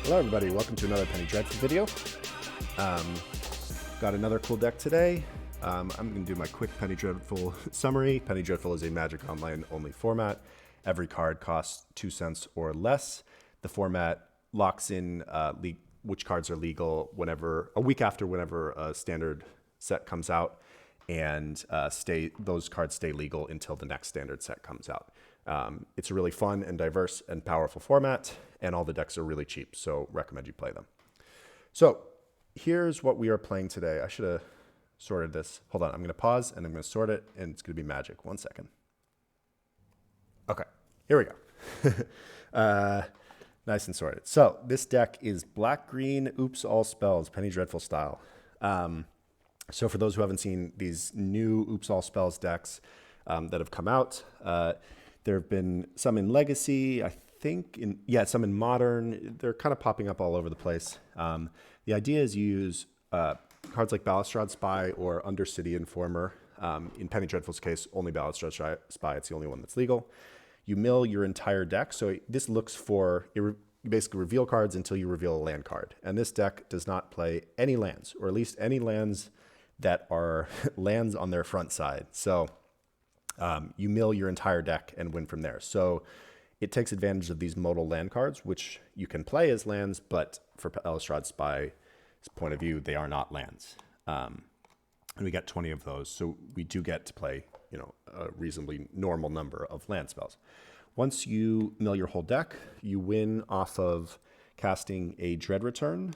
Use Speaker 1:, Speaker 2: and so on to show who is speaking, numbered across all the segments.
Speaker 1: Hello everybody, welcome to another Penny Dreadful video. Got another cool deck today. I'm going to do my quick Penny Dreadful summary. Penny Dreadful is a Magic Online only format. Every card costs 2 cents or less. The format locks in which cards are legal a week after whenever a standard set comes out, and those cards stay legal until the next standard set comes out. It's a really fun and diverse and powerful format, and all the decks are really cheap, so recommend you play them. So here's what we are playing today. I should have sorted this. Hold on, I'm going to pause and I'm going to sort it, and it's going to be magic. 1 second. Okay, here we go. Nice and sorted. So this deck is black-green, oops, all spells, Penny Dreadful style. So for those who haven't seen these new oops, all spells decks that have come out, there have been some in Legacy, I think, some in Modern. They're kind of popping up all over the place. The idea is you use cards like Balustrade Spy or Undercity Informer. In Penny Dreadful's case, only Balustrade Spy. It's the only one that's legal. You mill your entire deck. So this looks for, you basically reveal cards until you reveal a land card. And this deck does not play any lands, or at least any lands that are lands on their front side. So you mill your entire deck and win from there. So it takes advantage of these modal land cards, which you can play as lands, but for Balustrade Spy's point of view, they are not lands. And we got 20 of those, so we do get to play, a reasonably normal number of land spells. Once you mill your whole deck, you win off of casting a Dread Return,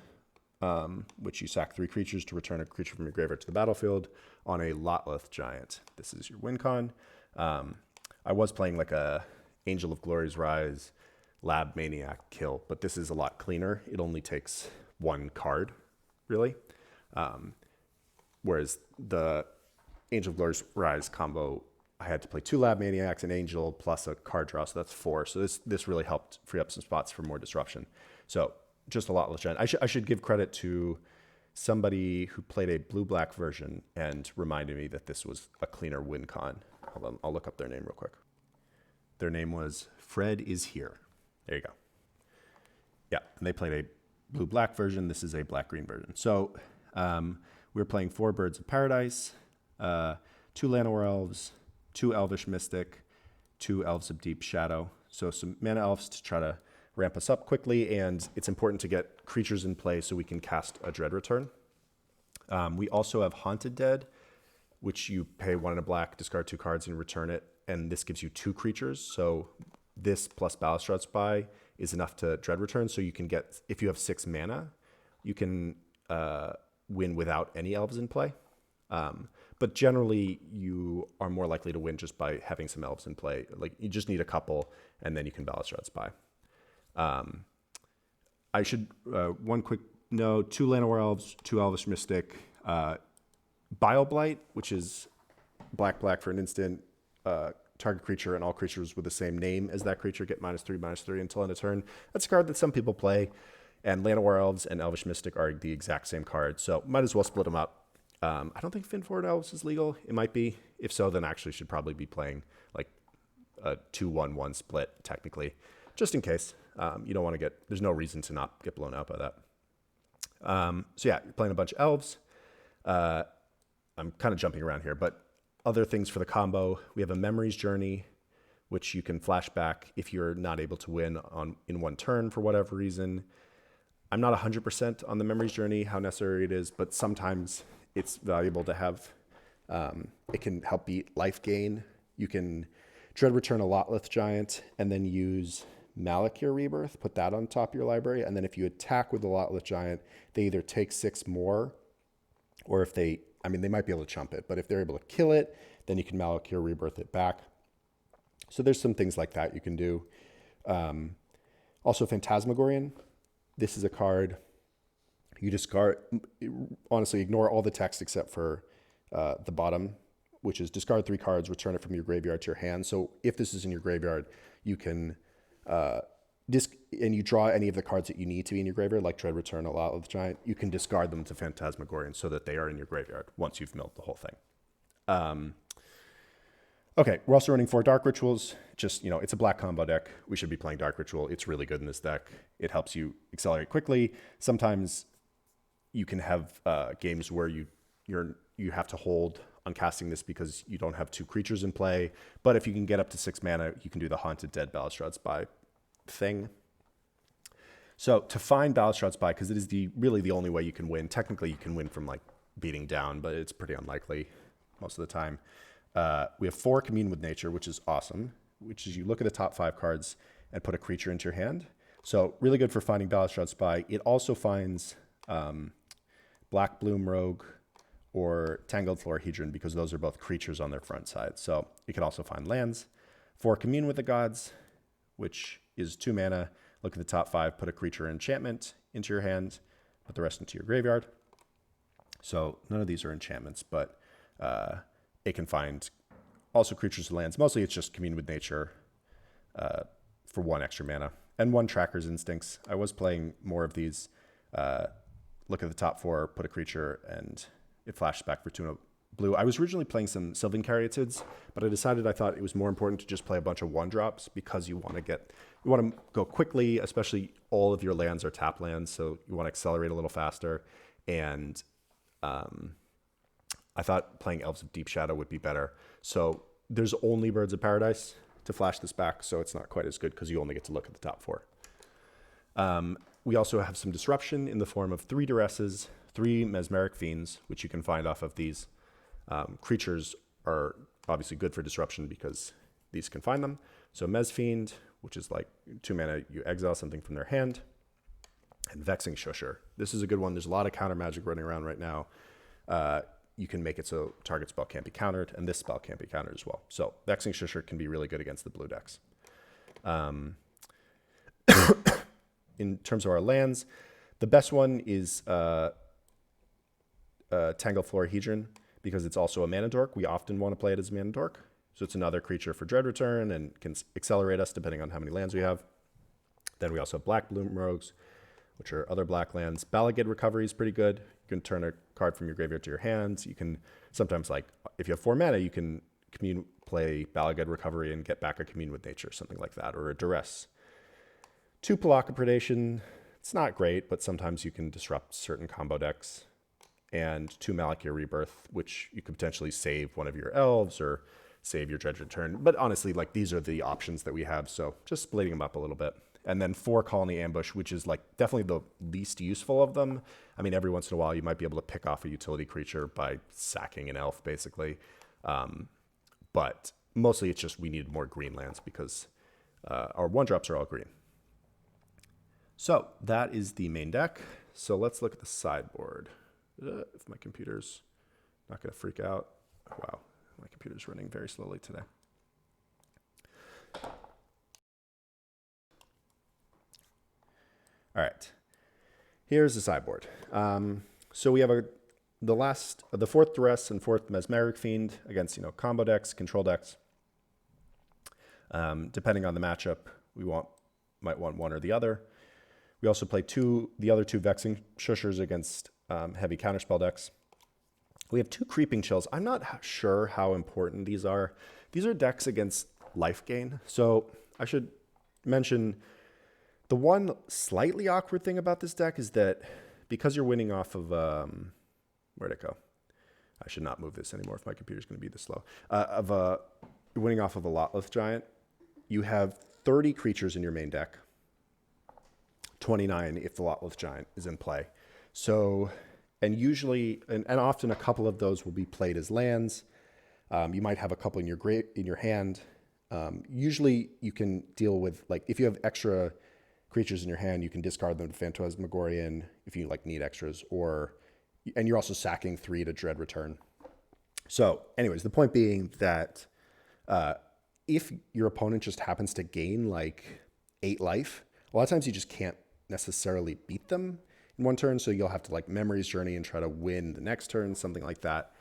Speaker 1: which you sack 3 creatures to return a creature from your graveyard to the battlefield on a Lotleth Giant. This is your win con. I was playing like a Angel of Glory's Rise, Lab Maniac kill, but this is a lot cleaner. It only takes 1 card, really. Whereas the Angel of Glory's Rise combo, I had to play 2 Lab Maniacs, an Angel, plus a card draw, so that's 4. So this really helped free up some spots for more disruption. So just a lot less giant. I should give credit to somebody who played a blue-black version and reminded me that this was a cleaner win con. Hold on, I'll look up their name real quick. Their name was Fred is Here. There you go. Yeah, and they played a blue-black version. This is a black-green version. So we're playing 4 Birds of Paradise, 2 Llanowar Elves, 2 Elvish Mystic, 2 Elves of Deep Shadow. So some mana elves to try to ramp us up quickly, and it's important to get creatures in play so we can cast a Dread Return. We also have Haunted Dead, which you pay 1 and a black, discard 2 cards, and return it, and this gives you 2 creatures. So this plus Balustrade Spy is enough to Dread Return, so you can get, if you have 6 mana, you can win without any elves in play. But generally, you are more likely to win just by having some elves in play. Like, you just need a couple, and then you can Balustrade Spy. I should, one quick note, 2 Llanowar Elves, 2 Elvish Mystic, Bile Blight, which is black for an instant, target creature and all creatures with the same name as that creature get -3/-3 until end of turn. That's a card that some people play, and Llanowar Elves and Elvish Mystic are the exact same card, so might as well split them up. I don't think Finford Elves is legal. It might be. If so, then actually should probably be playing like a 2-1-1 split, technically, just in case. You don't want to there's no reason to not get blown out by that. So yeah, you're playing a bunch of elves. I'm kind of jumping around here, but other things for the combo, we have a Memories Journey, which you can flash back if you're not able to win in 1 turn for whatever reason. I'm not 100% on the Memories Journey, how necessary it is, but sometimes it's valuable to have. It can help beat life gain. You can Dread Return a Lotleth Giant and then use Malakir Rebirth, put that on top of your library, and then if you attack with the Lotleth Giant, they either take 6 more, or if they might be able to chump it, but if they're able to kill it, then you can Malakir Rebirth it back. So there's some things like that you can do. Also Phantasmagorian. This is a card you discard. Honestly, ignore all the text except for the bottom, which is discard 3 cards, return it from your graveyard to your hand. So if this is in your graveyard, you can and you draw any of the cards that you need to be in your graveyard, like Dread Return, a Lotleth Giant, you can discard them to Phantasmagorian so that they are in your graveyard once you've milled the whole thing. Okay, we're also running 4 Dark Rituals. Just, it's a black combo deck. We should be playing Dark Ritual. It's really good in this deck. It helps you accelerate quickly. Sometimes you can have games where you have to hold on casting this because you don't have 2 creatures in play. But if you can get up to 6 mana, you can do the Haunted Dead Balustrade Spy thing. So to find Balustrade Spy, because it is really the only way you can win. Technically, you can win from like beating down, but it's pretty unlikely most of the time. We have 4 Commune with Nature, which is awesome, which is you look at the top 5 cards and put a creature into your hand. So really good for finding Balustrade Spy. It also finds Black Bloom Rogue or Tangled Florahedron because those are both creatures on their front side. So you can also find lands. 4 Commune with the Gods, which is 2 mana. Look at the top 5, put a creature enchantment into your hand, put the rest into your graveyard. So none of these are enchantments, but it can find also creatures and lands. Mostly it's just Commune with Nature for 1 extra mana. And 1 Tracker's Instincts. I was playing more of these. Look at the top 4, put a creature, and it flashes back for 2 blue. I was originally playing some Sylvan Caryatids, but I thought it was more important to just play a bunch of 1-drops because you want to go quickly, especially all of your lands are tap lands, so you want to accelerate a little faster. And I thought playing Elves of Deep Shadow would be better. So there's only Birds of Paradise to flash this back, so it's not quite as good because you only get to look at the top 4. We also have some disruption in the form of 3 Duresses, 3 Mesmeric Fiends, which you can find off of these. Creatures are obviously good for disruption because these can find them. So Mes Fiend, which is like 2 mana, you exile something from their hand. And Vexing Shusher. This is a good one. There's a lot of counter magic running around right now. You can make it so target spell can't be countered, and this spell can't be countered as well. So Vexing Shusher can be really good against the blue decks. In terms of our lands, the best one is Tangle Florahedron because it's also a mana dork. We often want to play it as a mana dork. So it's another creature for Dread Return and can accelerate us depending on how many lands we have. Then we also have Black Bloom Rogues, which are other black lands. Balagid Recovery is pretty good. You can turn a card from your graveyard to your hands. You can sometimes, like, if you have 4 mana, you can play Balagid Recovery and get back a Commune with Nature, something like that, or a Duress. 2 Pelaka Predation. It's not great, but sometimes you can disrupt certain combo decks. And 2 Malakir Rebirth, which you could potentially save one of your elves or save your Dread Return. But honestly, like, these are the options that we have, so just splitting them up a little bit. And then 4 Colony Ambush, which is like definitely the least useful of them. I mean, every once in a while you might be able to pick off a utility creature by sacking an elf, basically. But mostly it's just we need more green lands because our 1-drops are all green. So that is the main deck. So let's look at the sideboard. If my computer's not going to freak out. Oh, wow, my computer's running very slowly today. All right, here's the sideboard. So we have the 4th Duress and 4th Mesmeric Fiend against combo decks, control decks. Depending on the matchup, we might want one or the other. We also play the other two Vexing Shushers against heavy counterspell decks. We have 2 Creeping Chills. I'm not sure how important these are. These are decks against life gain. So I should mention the one slightly awkward thing about this deck is that because you're winning off of, where'd it go? I should not move this anymore if my computer's going to be this slow. You're winning off of a Lotleth Giant. You have 30 creatures in your main deck. 29 if the Lotleth Giant is in play. So, and usually, and often a couple of those will be played as lands. You might have a couple in your hand. Usually you can deal with, like, if you have extra creatures in your hand, you can discard them to Phantasmagorian if you need extras, and you're also sacking 3 to Dread Return. So anyways, the point being that if your opponent just happens to gain 8 life, a lot of times you just can't necessarily beat them in one turn, so you'll have to Memory's Journey and try to win the next turn, something like that.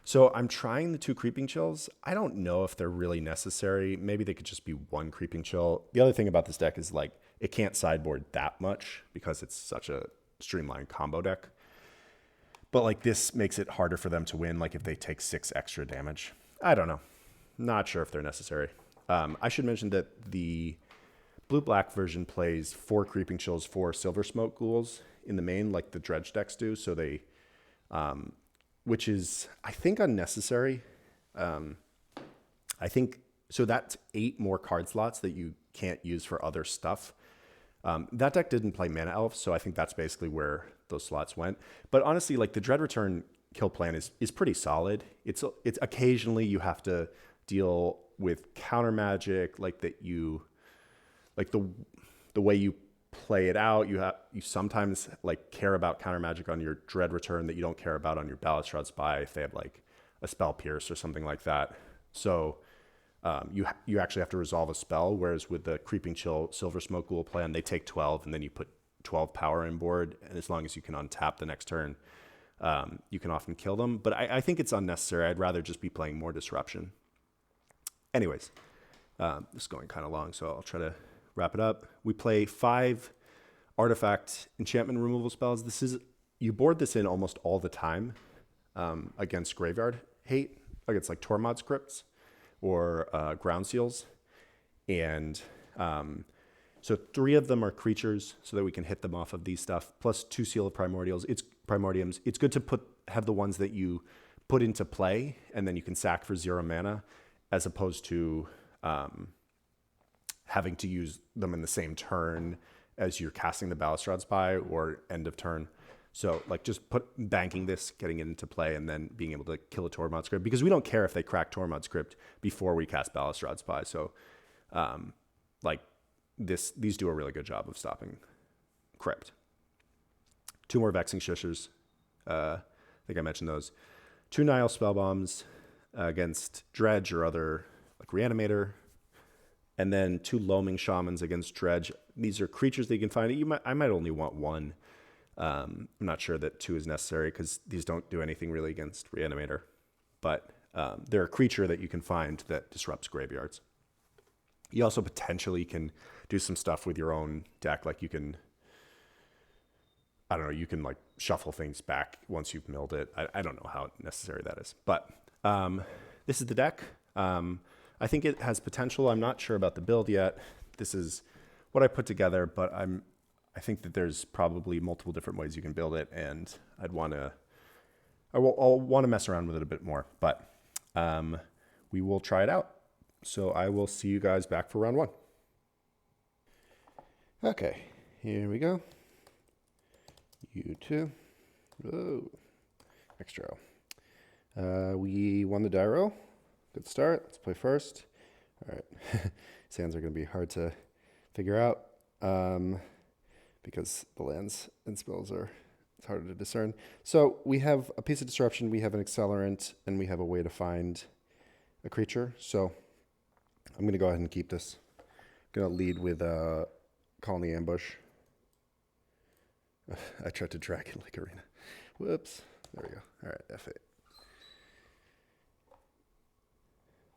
Speaker 1: So I'm trying the 2 Creeping Chills. I don't know if they're really necessary. Maybe they could just be 1 Creeping Chill. The other thing about this deck is it can't sideboard that much because it's such a streamlined combo deck. But this makes it harder for them to win, if they take 6 extra damage. I don't know. Not sure if they're necessary. I should mention that the blue-black version plays 4 Creeping Chills, 4 Silver Smoke Ghouls in the main, like the Dredge decks do. So they, which is, I think, unnecessary. I think, so that's 8 more card slots that you can't use for other stuff. That deck didn't play Mana Elf, so I think that's basically where those slots went. But honestly, like the Dread Return kill plan is pretty solid. It's occasionally you have to deal with counter magic, like that you, like the way you play it out. You sometimes like care about counter magic on your Dread Return that you don't care about on your Balustrade Spy if they have like a Spell Pierce or something like that. So you actually have to resolve a spell, whereas with the Creeping Chill Silver Smoke Ghoul plan, they take 12 and then you put 12 power in board, and as long as you can untap the next turn, you can often kill them. But I think it's unnecessary. I'd rather just be playing more disruption. Anyways, this is going kind of long, so I'll try to wrap it up. We play 5 artifact enchantment removal spells. You board this in almost all the time against graveyard hate, against like Tormod's Crypts or Ground Seals. And so 3 of them are creatures so that we can hit them off of these stuff, plus 2 Seal of Primordials. Primordiums. It's good to have the ones that you put into play and then you can sack for 0 mana, as opposed to having to use them in the same turn as you're casting the Balustrade Spy or end of turn. So like just banking this, getting it into play, and then being able to kill a Tormod's Crypt, because we don't care if they crack Tormod's Crypt before we cast Balustrade Spy. So like these do a really good job of stopping Crypt. 2 more Vexing Shushers. I think I mentioned those. 2 Nile Spellbombs against Dredge or other like Reanimator. And then 2 Loaming Shamans against Dredge. These are creatures that you can find. I might only want 1. I'm not sure that 2 is necessary because these don't do anything really against Reanimator. But they're a creature that you can find that disrupts graveyards. You also potentially can do some stuff with your own deck. Like you can, I don't know, you can like shuffle things back once you've milled it. I don't know how necessary that is. But this is the deck. I think it has potential. I'm not sure about the build yet. This is what I put together, but I think that there's probably multiple different ways you can build it, and I'll want to mess around with it a bit more, but we will try it out. So I will see you guys back for round 1. Okay, here we go. You too. Whoa. Extra. We won the die roll. Good start. Let's play first. All right. Sands are going to be hard to figure out because the lands and spells it's harder to discern. So we have a piece of disruption, we have an accelerant, and we have a way to find a creature. So I'm going to go ahead and keep this. I'm going to lead with Colony Ambush. I tried to drag it like Arena. Whoops. There we go. All right, F8.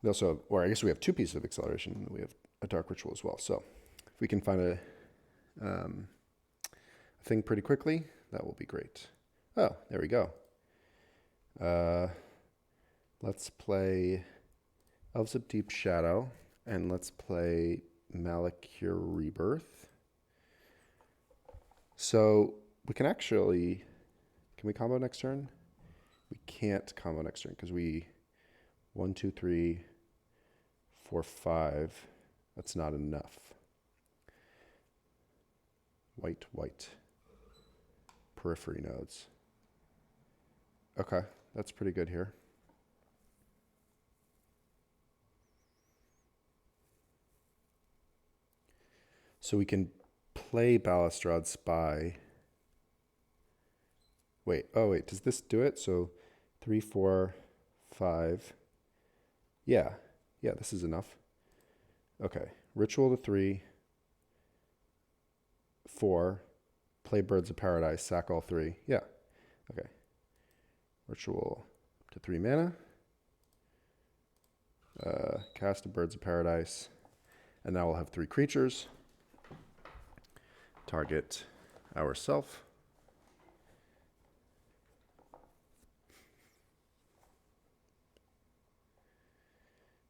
Speaker 1: We also, or I guess we have 2 pieces of acceleration. We have a Dark Ritual as well. So if we can find a thing pretty quickly, that will be great. Oh, there we go. Let's play Elves of Deep Shadow, and let's play Malakir Rebirth. So we can actually, can we combo next turn? We can't combo next turn because 1, 2, 3, 4, 5. That's not enough. White, white. Periphery nodes. Okay, that's pretty good here. So we can play Balustrade Spy. Wait, oh wait, does this do it? So 3, 4, 5. Yeah, this is enough. Okay, Ritual to 3, 4, play Birds of Paradise, sack all 3. Yeah, okay. Ritual to 3 mana. Cast a Birds of Paradise. And now we'll have 3 creatures. Target ourself.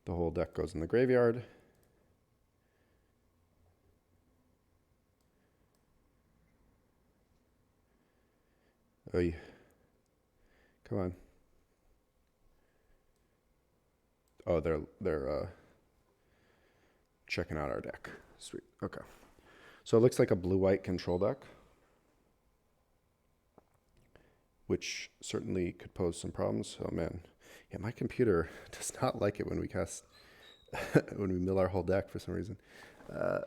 Speaker 1: The whole deck goes in the graveyard. Oy. Come on. Oh, they're checking out our deck. Sweet. Okay. So it looks like a blue-white control deck, which certainly could pose some problems. Oh man, yeah, my computer does not like it when we cast, when we mill our whole deck for some reason.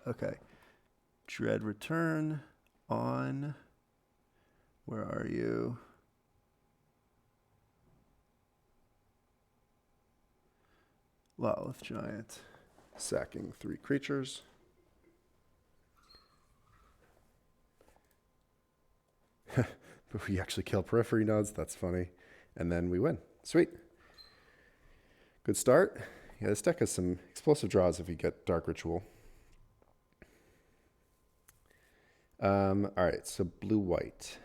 Speaker 1: Okay. Dread Return on. Where are you? Lilith Giant. Sacking 3 creatures. But we actually kill Periphery Nodes. That's funny. And then we win. Sweet. Good start. Yeah, this deck has some explosive draws if you get Dark Ritual. All right, so blue-white.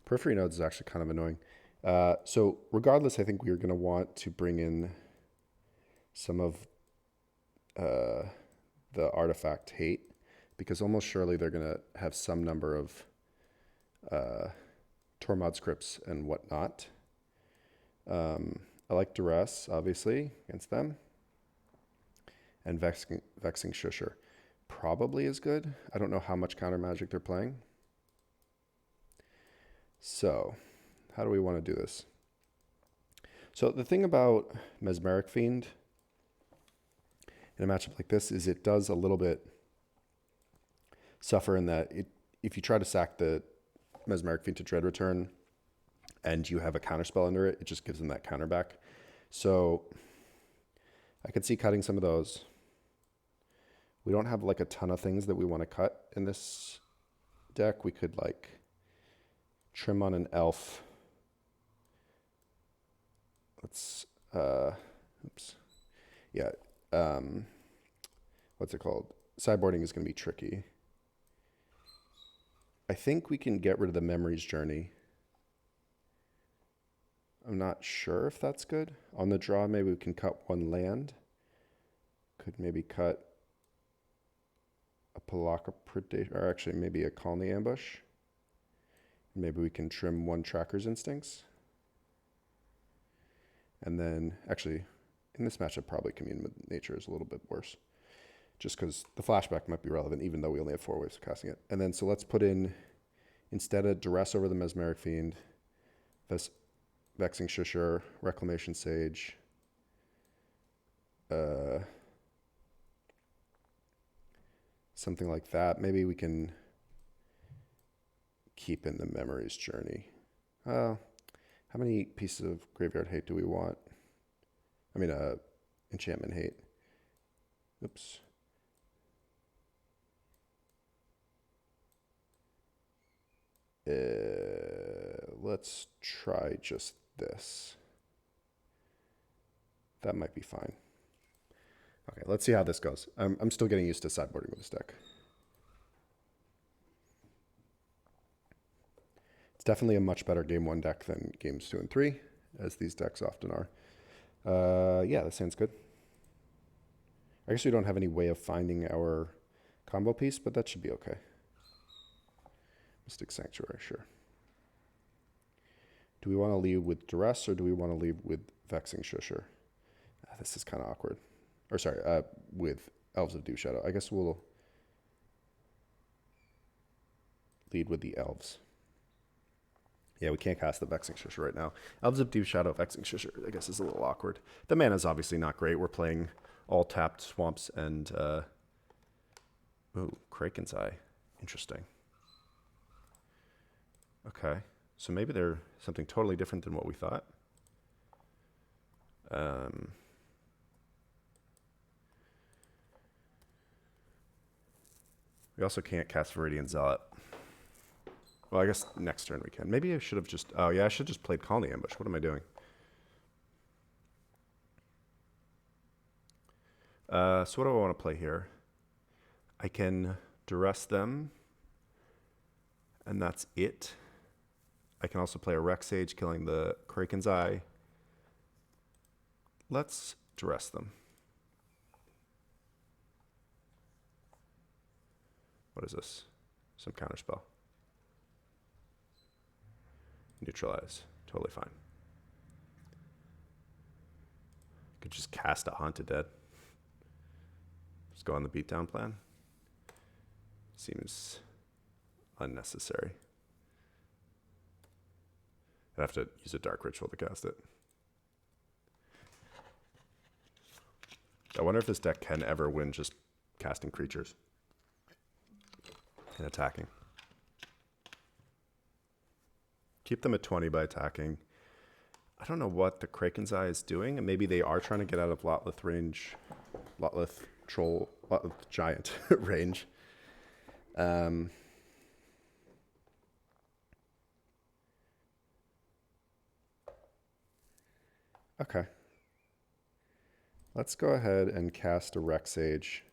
Speaker 1: Periphery Nodes is actually kind of annoying. So regardless, I think we are going to want to bring in some of the artifact hate, because almost surely they're going to have some number of Tormod scripts and whatnot. I like Duress, obviously, against them. And Vexing Shusher probably is good. I don't know how much counter magic they're playing. So, how do we want to do this? So the thing about Mesmeric Fiend in a matchup like this is it does a little bit suffer in that if you try to sack the Mesmeric Fiend to Dread Return and you have a counterspell under it, it just gives them that counter back. So I could see cutting some of those. We don't have like a ton of things that we want to cut in this deck. We could like trim on an elf. Let's, oops. Yeah. What's it called? Sideboarding is going to be tricky. I think we can get rid of the Memories Journey. I'm not sure if that's good. On the draw, maybe we can cut 1 land. Could maybe cut a Palaka Predation, or actually maybe a Colony Ambush. Maybe we can trim 1 Tracker's Instincts. And then, actually, in this matchup, probably Commune with Nature is a little bit worse. Just because the flashback might be relevant, even though we only have 4 ways of casting it. And then, so let's put in, instead of Duress over the Mesmeric Fiend, this Vexing Shusher, Reclamation Sage, something like that. Maybe we can keep in the Memories Journey. How many pieces of Graveyard Hate do we want? I mean, Enchantment Hate. Oops. Let's try just this. That might be fine. Okay, let's see how this goes. I'm still getting used to sideboarding with this deck. It's definitely a much better game 1 deck than games 2 and 3, as these decks often are. Yeah, that sounds good. I guess we don't have any way of finding our combo piece, but that should be okay. Mystic Sanctuary, sure. Do we want to leave with Duress, or do we want to leave with Vexing Shusher? This is kind of awkward. Or sorry, with Elves of Dew Shadow. I guess we'll lead with the Elves. Yeah, we can't cast the Vexing Shusher right now. Elves of Dew Shadow, Vexing Shusher, I guess is a little awkward. The mana's obviously not great. We're playing all tapped swamps and... ooh, Kraken's Eye. Interesting. Okay, so maybe they're something totally different than what we thought. We also can't cast Viridian Zealot. Well, I guess next turn we can. Maybe I should have just... Oh, yeah, I should have just played Colony Ambush. What am I doing? So what do I want to play here? I can Duress them, and that's it. I can also play a Rex Sage, killing the Kraken's Eye. Let's duress them. What is this? Some counterspell. Neutralize. Totally fine. Could just cast a Haunted Dead. Just go on the beatdown plan. Seems unnecessary. I'd have to use a Dark Ritual to cast it. I wonder if this deck can ever win just casting creatures and attacking. Keep them at 20 by attacking. I don't know what the Kraken's Eye is doing, and maybe they are trying to get out of Lotleth range, Lotleth Giant range. Okay. Let's go ahead and cast a Rex Sage.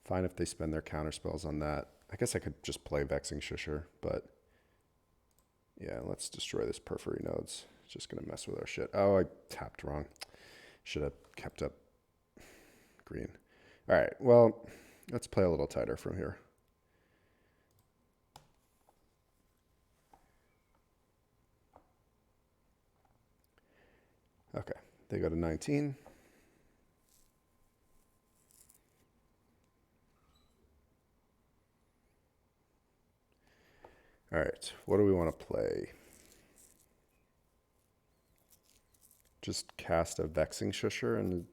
Speaker 1: Fine if they spend their counter spells on that. I guess I could just play Vexing Shusher, but yeah, let's destroy this Periphery Nodes. It's just going to mess with our shit. Oh, I tapped wrong. Should have kept up green. All right, well, let's play a little tighter from here. Okay, they go to 19. All right, what do we want to play? Just cast a Vexing Shusher and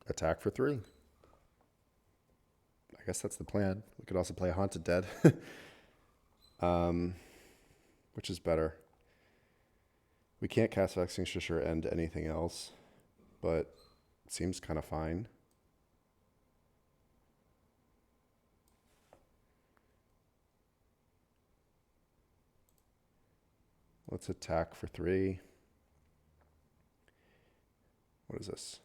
Speaker 1: attack for 3. I guess that's the plan. We could also play Haunted Dead. Which is better? We can't cast Vexing Shusher and anything else, but it seems kind of fine. Let's attack for 3. What is this?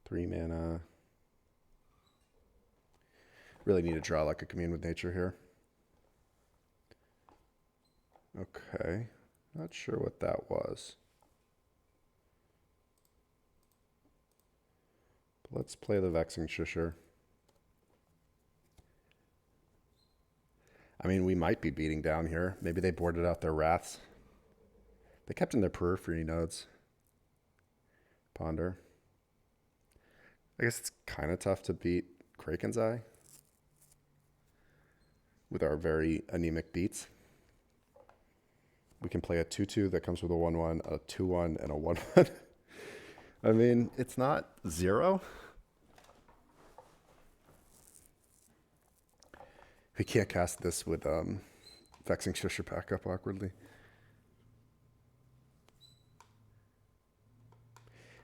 Speaker 1: 3 mana. Really need to draw like a Commune with Nature here. Okay. Not sure what that was. But let's play the Vexing Shusher. I mean, we might be beating down here. Maybe they boarded out their Wraths. They kept in their Periphery Nodes. Ponder. I guess it's kind of tough to beat Kraken's Eye with our very anemic beats. We can play a 2/2 that comes with a 1/1, a 2/1, and a 1/1. I mean, it's not 0. We can't cast this with Vexing Shusher back up awkwardly.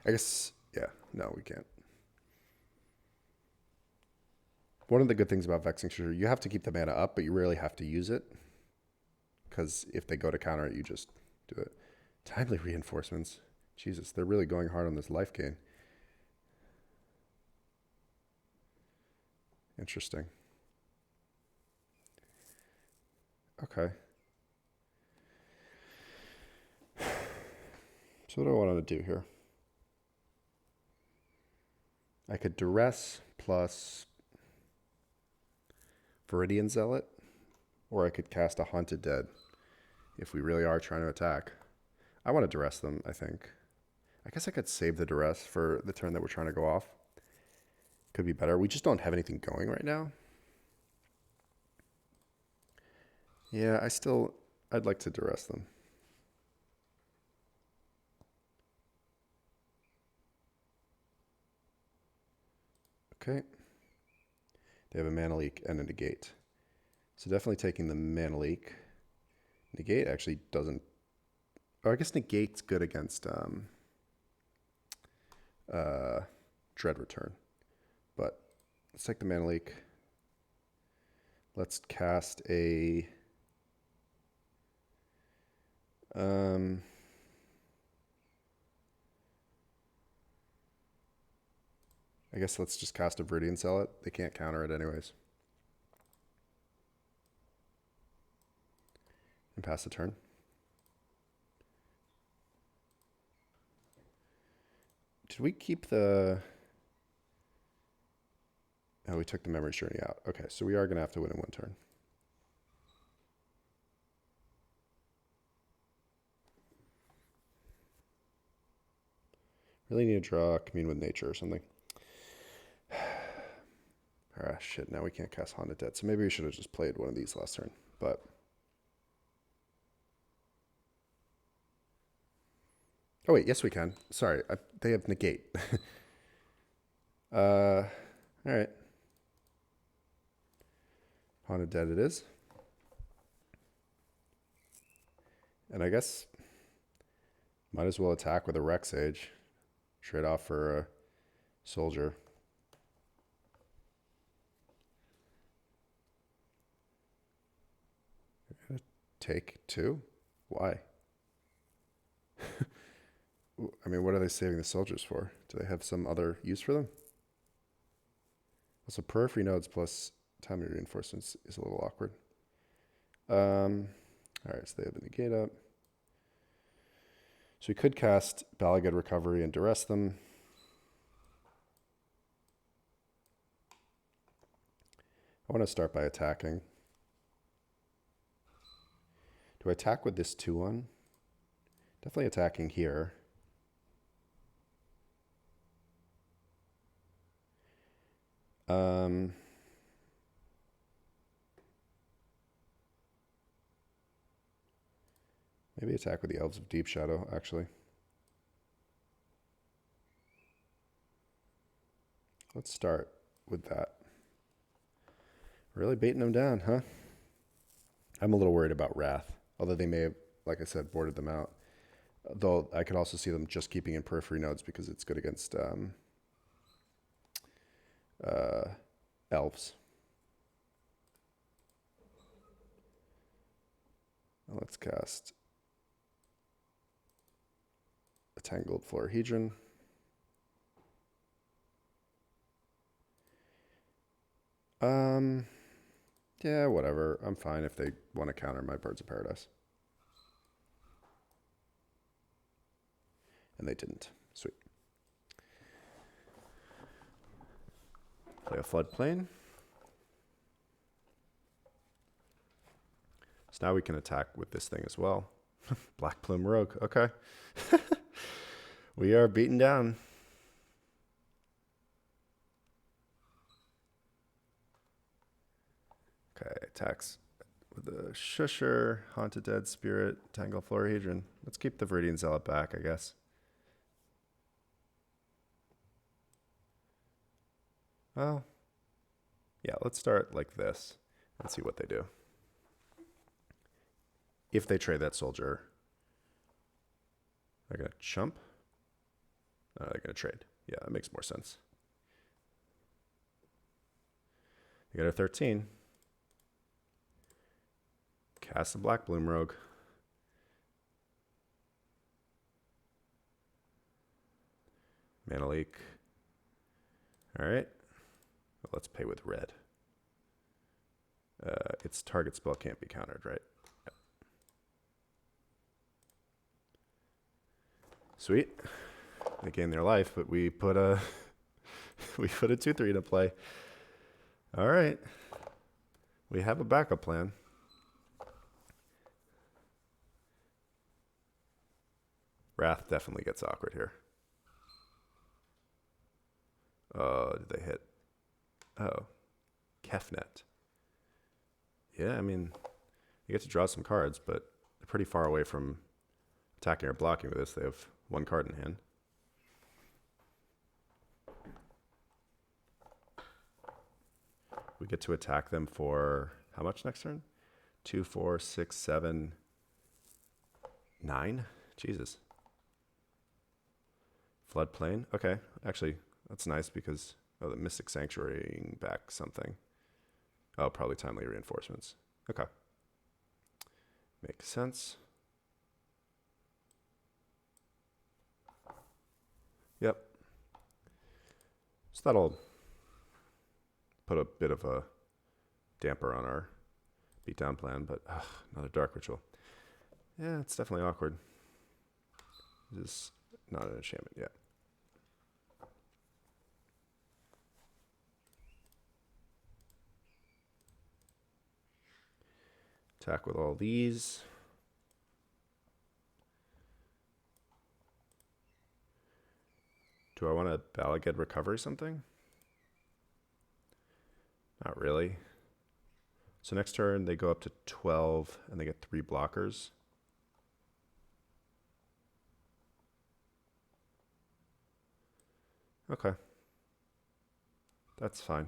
Speaker 1: I guess, yeah, no, we can't. One of the good things about Vexing Shusher, you have to keep the mana up, but you rarely have to use it. Because if they go to counter it, you just do it. Timely Reinforcements. Jesus, they're really going hard on this life gain. Interesting. Okay. So what do I want to do here? I could Duress plus Viridian Zealot, or I could cast a Haunted Dead if we really are trying to attack. I want to Duress them, I think. I guess I could save the Duress for the turn that we're trying to go off. Could be better. We just don't have anything going right now. Yeah, I'd like to Duress them. Okay. They have a Mana Leak and a Negate. So definitely taking the Mana Leak. Negate actually doesn't... Oh, I guess Negate's good against Dread Return. But let's take the Mana Leak. Let's cast a... I guess let's just cast a Viridian Zealot. They can't counter it anyways. can pass the turn. Did we keep the... Oh, we took the Memory Journey out. Okay, so we are going to have to win in one turn. Really need to draw Commune with Nature or something. Ah, shit, now we can't cast Haunted Dead. So maybe we should have just played one of these last turn. But... Oh, wait, yes we can. Sorry, they have Negate. All right. Haunted Dead it is. And I guess might as well attack with a Rec Sage. Trade off for a Soldier. Take 2? Why? I mean, what are they saving the soldiers for? Do they have some other use for them? Also, periphery nodes plus timely reinforcements is a little awkward. All right, so they have the negate up. So we could cast Balagad Recovery and duress them. I want to start by attacking. Do I attack with this 2-1? Definitely attacking here. Maybe attack with the Elves of Deep Shadow, actually. Let's start with that. Really baiting them down, huh? I'm a little worried about Wrath, although they may have, like I said, boarded them out. Though I could also see them just keeping in periphery nodes because it's good against elves. Let's cast a Tangled Florahedron. Yeah, whatever. I'm fine if they want to counter my Birds of Paradise. And they didn't. Sweet. Play a Floodplain. So now we can attack with this thing as well. Black Plume Rogue. Okay. We are beaten down. Okay, attacks with the Shusher, Haunted Dead Spirit, Tangle Florahedron. Let's keep the Viridian Zealot back, I guess. Well, yeah, let's start like this and see what they do. If they trade that soldier, they're going to chump. They're going to trade. Yeah, that makes more sense. They got a 13. Cast the Black Bloom Rogue. Mana leak. All right. Well, let's pay with red. Its target spell can't be countered, right? Yep. Sweet. They gain their life, but we put a we put a 2/3 into play. All right. We have a backup plan. Wrath definitely gets awkward here. Did they hit? Oh. Kefnet. Yeah, I mean, you get to draw some cards, but they're pretty far away from attacking or blocking with this. They have one card in hand. We get to attack them for how much next turn? 2, 4, 6, 7, 9? Jesus. Floodplain. Okay, actually, that's nice because the Mystic Sanctuary back something. Oh, probably timely reinforcements. Okay, makes sense. Yep. So that'll put a bit of a damper on our beatdown plan, but another Dark Ritual. Yeah, it's definitely awkward. This is not an enchantment yet. Attack with all these. Do I want to Bala Ged Recovery something? Not really. So next turn they go up to 12 and they get 3 blockers. Okay. That's fine.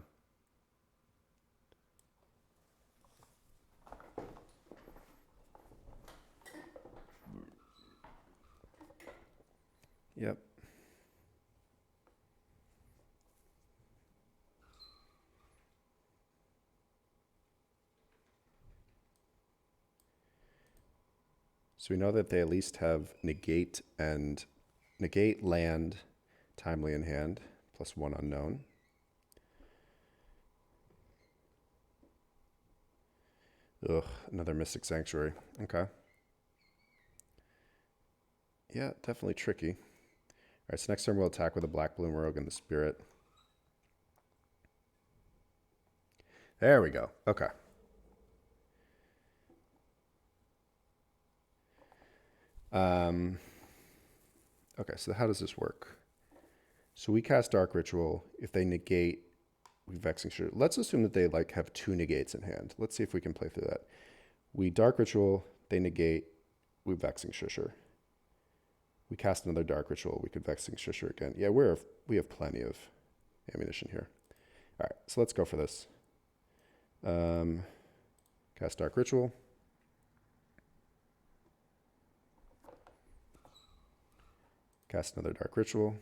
Speaker 1: Yep. So we know that they at least have negate and negate land, timely in hand, plus 1 unknown. Ugh, another Mystic Sanctuary. Okay. Yeah, definitely tricky. All right, so next turn we'll attack with a Black Bloom Rogue and the Spirit. There we go. Okay. Okay, so how does this work? So we cast Dark Ritual. If they negate, we Vexing Shusher. Let's assume that they like have 2 negates in hand. Let's see if we can play through that. We Dark Ritual, they negate, we Vexing Shusher. We cast another Dark Ritual, we could Vexing Shusher again. Yeah, we have plenty of ammunition here. All right, so let's go for this. Cast Dark Ritual. Cast another Dark Ritual.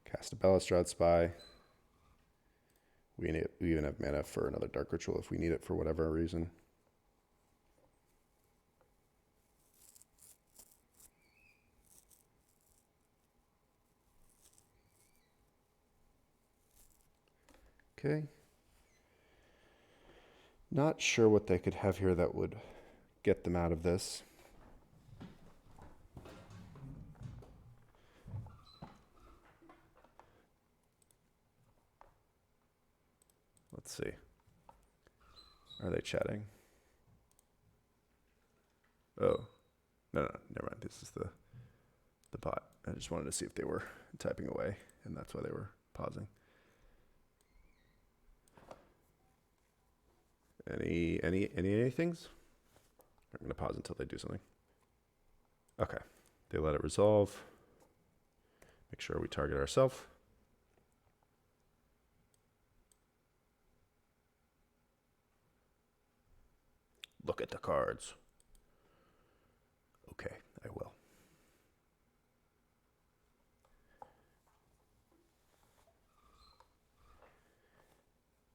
Speaker 1: Cast a Balustrade Spy. We even have mana for another Dark Ritual if we need it for whatever reason. Okay. Not sure what they could have here that would get them out of this. Let's see. Are they chatting? Oh. No, never mind. This is the bot. I just wanted to see if they were typing away, and that's why they were pausing. Any things? I'm going to pause until they do something. Okay. They let it resolve. Make sure we target ourselves. Look at the cards. Okay, I will.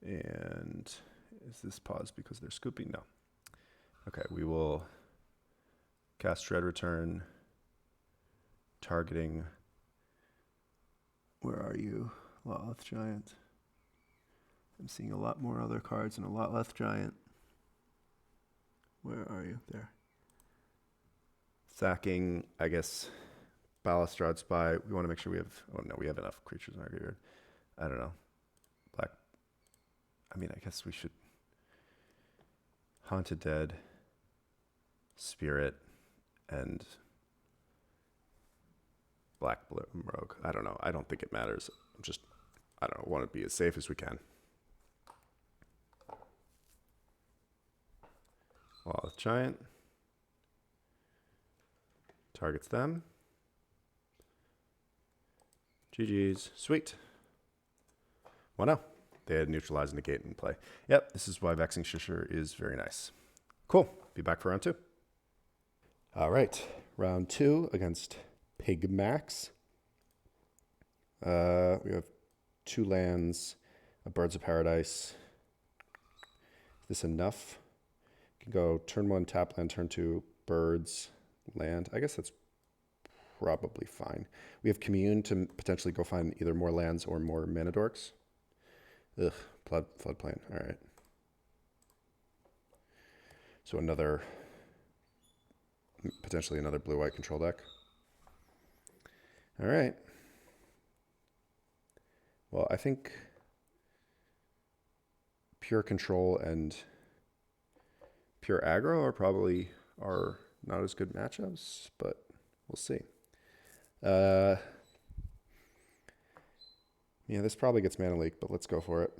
Speaker 1: And is this paused because they're scooping? No. Okay, we will cast Dread Return, targeting. Where are you, Loth Giant? I'm seeing a lot more other cards and a lot less Giant. Where are you? There. Sacking, I guess, Balustrade Spy. We want to make sure we have. Oh no, we have enough creatures in our graveyard. I don't know. Black. I mean, I guess we should. Haunted Dead, Spirit, and Black Bloom Rogue. I don't know. I don't think it matters. I don't know. Want to be as safe as we can. Loth Giant. Targets them. GG's. Sweet. 1-0. They had neutralized negate in play. Yep, this is why Vexing Shusher is very nice. Cool. Be back for round 2. All right. Round 2 against Pig Max. We have 2 lands, a Birds of Paradise. Is this enough? Can go turn 1, tap land, turn 2, birds, land. I guess that's probably fine. We have Commune to potentially go find either more lands or more mana dorks. Ugh, Floodplain. All right. So another, potentially another blue-white control deck. All right. Well, I think pure control and pure aggro are not as good matchups, but we'll see. Yeah, this probably gets mana leak, but let's go for it.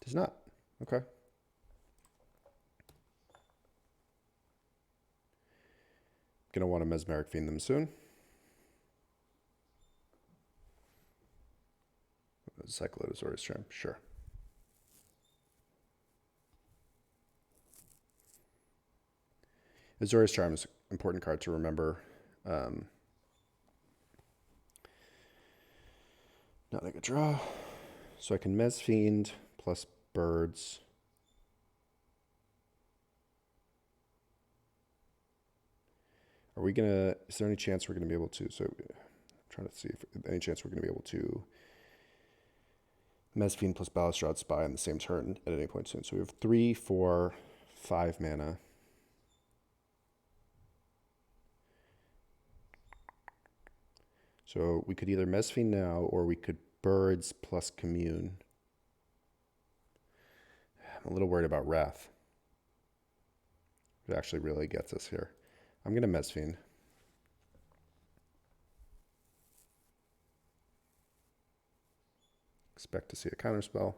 Speaker 1: Does not. Okay. Gonna want to Mesmeric Fiend them soon. Cycle it as Azorius Charm, sure. Azorius Charm is an important card to remember. Not like a draw. So I can Mes Fiend plus birds. Are we gonna, is there any chance we're gonna be able to, so I'm trying to see if any chance we're gonna be able to Mes Fiend plus Balustrade Spy on the same turn at any point soon. So we have 3, 4, 5 mana. So we could either Mes Fiend now, or we could birds plus commune. I'm a little worried about Wrath. It actually really gets us here. I'm going to Mes Fiend. Expect to see a counterspell.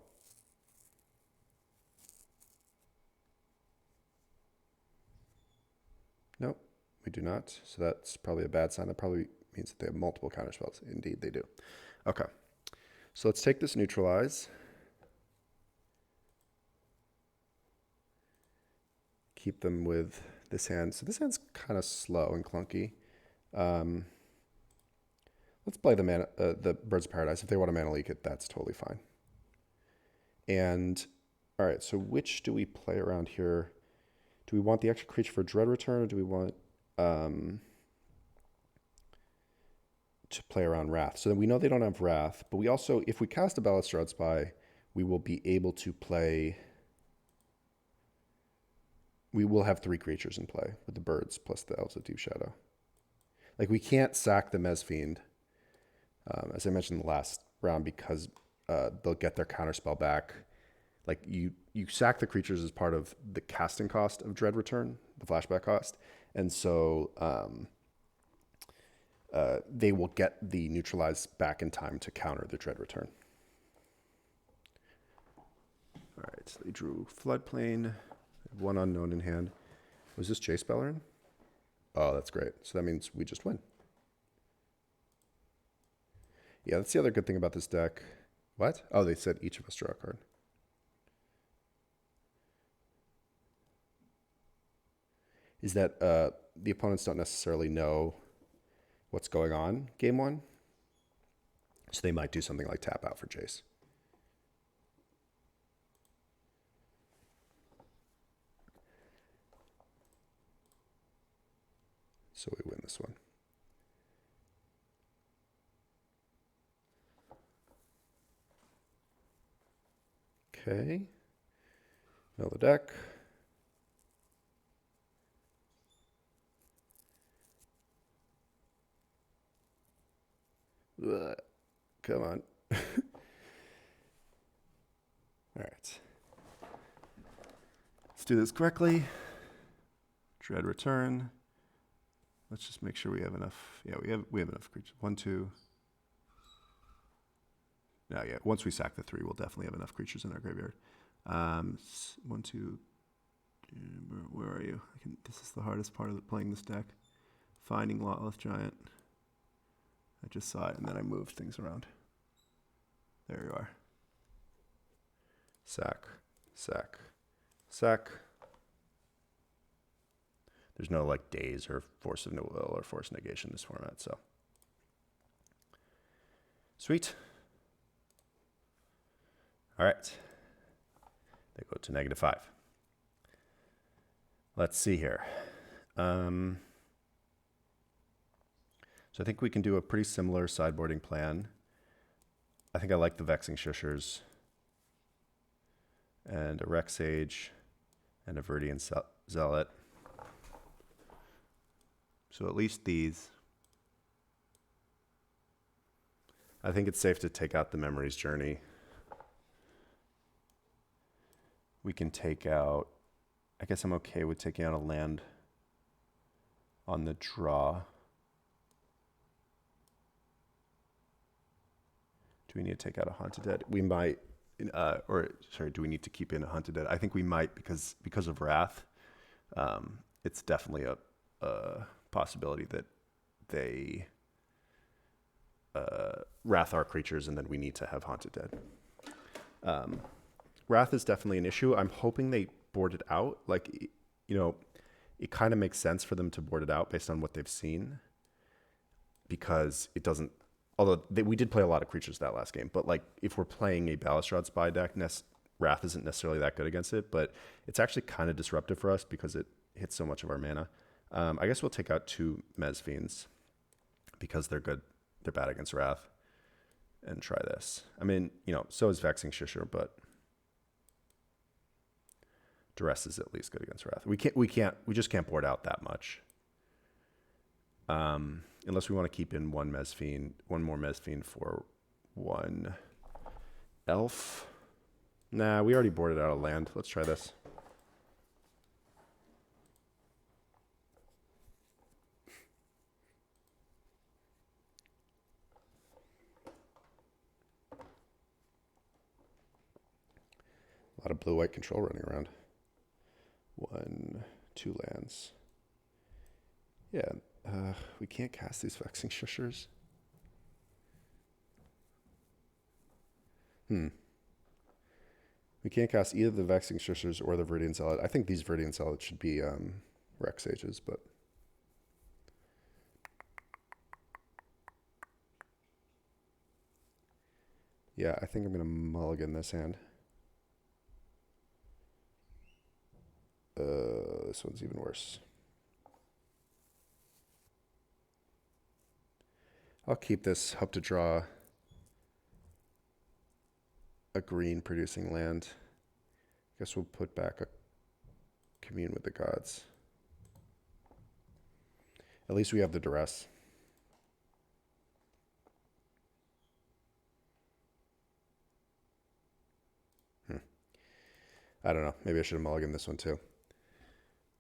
Speaker 1: Nope, we do not. So that's probably a bad sign. That probably means that they have multiple counterspells. Indeed, they do. Okay, so let's take this neutralize. Keep them with this hand. So this hand's kind of slow and clunky. Let's play the Birds of Paradise. If they want to mana leak it, that's totally fine. And all right, so which do we play around here? Do we want the extra creature for Dread Return, or do we want to play around Wrath? So then we know they don't have Wrath, but we also, if we cast a Balustrade Spy, we will be able to play. We will have 3 creatures in play with the birds plus the Elves of Deep Shadow. Like, we can't sack the Mes Fiend, as I mentioned in the last round, because they'll get their counterspell back. Like, you sack the creatures as part of the casting cost of Dread Return, the flashback cost, and so they will get the neutralize back in time to counter the Dread Return. All right, so they drew Floodplain. 1 unknown in hand. Was this Jace Beleren? Oh, that's great. So that means we just win. Yeah, that's the other good thing about this deck. What? Oh, they said each of us draw a card. Is that the opponents don't necessarily know what's going on game 1. So they might do something like tap out for Jace. So we win this one. Okay. Middle of the deck. Ugh. Come on. All right. Let's do this correctly. Dread Return. Let's just make sure we have enough. Yeah, we have enough creatures. 1, 2. No, yeah. Once we sack the 3, we'll definitely have enough creatures in our graveyard. 1, 2. Where are you? This is the hardest part of playing this deck. Finding Lotleth Giant. I just saw it and then I moved things around. There you are. Sack, sack, sack. There's no like daze or force of no will or force negation in this format, so. Sweet. All right. They go to -5. Let's see here. So I think we can do a pretty similar sideboarding plan. I think I like the Vexing Shushers and a Rex Sage and a Verdian Zealot. So at least these. I think it's safe to take out the Memories Journey. We can take out, I guess I'm okay with taking out a land on the draw. Do we need to take out a Haunted Dead? We might, do we need to keep in a Haunted Dead? I think we might because of Wrath. It's definitely a possibility that they Wrath our creatures and then we need to have Haunted Dead. Wrath is definitely an issue. I'm hoping they board it out. Like, you know, it kind of makes sense for them to board it out based on what they've seen because it doesn't, although we did play a lot of creatures that last game, but like if we're playing a Balustrade Spy deck, Wrath isn't necessarily that good against it, but it's actually kind of disruptive for us because it hits so much of our mana. I guess we'll take out 2 Mez Fiends because they're good. They're bad against Wrath and try this. I mean, you know, so is Vexing Shusher, but Duress is at least good against Wrath. We just can't board out that much. Unless we want to keep in one more Mez Fiend for 1 elf. Nah, we already boarded out a land. Let's try this. A lot of blue-white control running around. 1, 2 lands. Yeah, we can't cast these Vexing Shushers. We can't cast either the Vexing Shushers or the Verdian Zealot. I think these Verdian Zealots should be Rex Sages, but... yeah, I think I'm going to mulligan this hand. This one's even worse. I'll keep this, hope to draw a green producing land. Guess we'll put back a Commune with the Gods. At least we have the Duress. I don't know. Maybe I should have mulliganed this one too.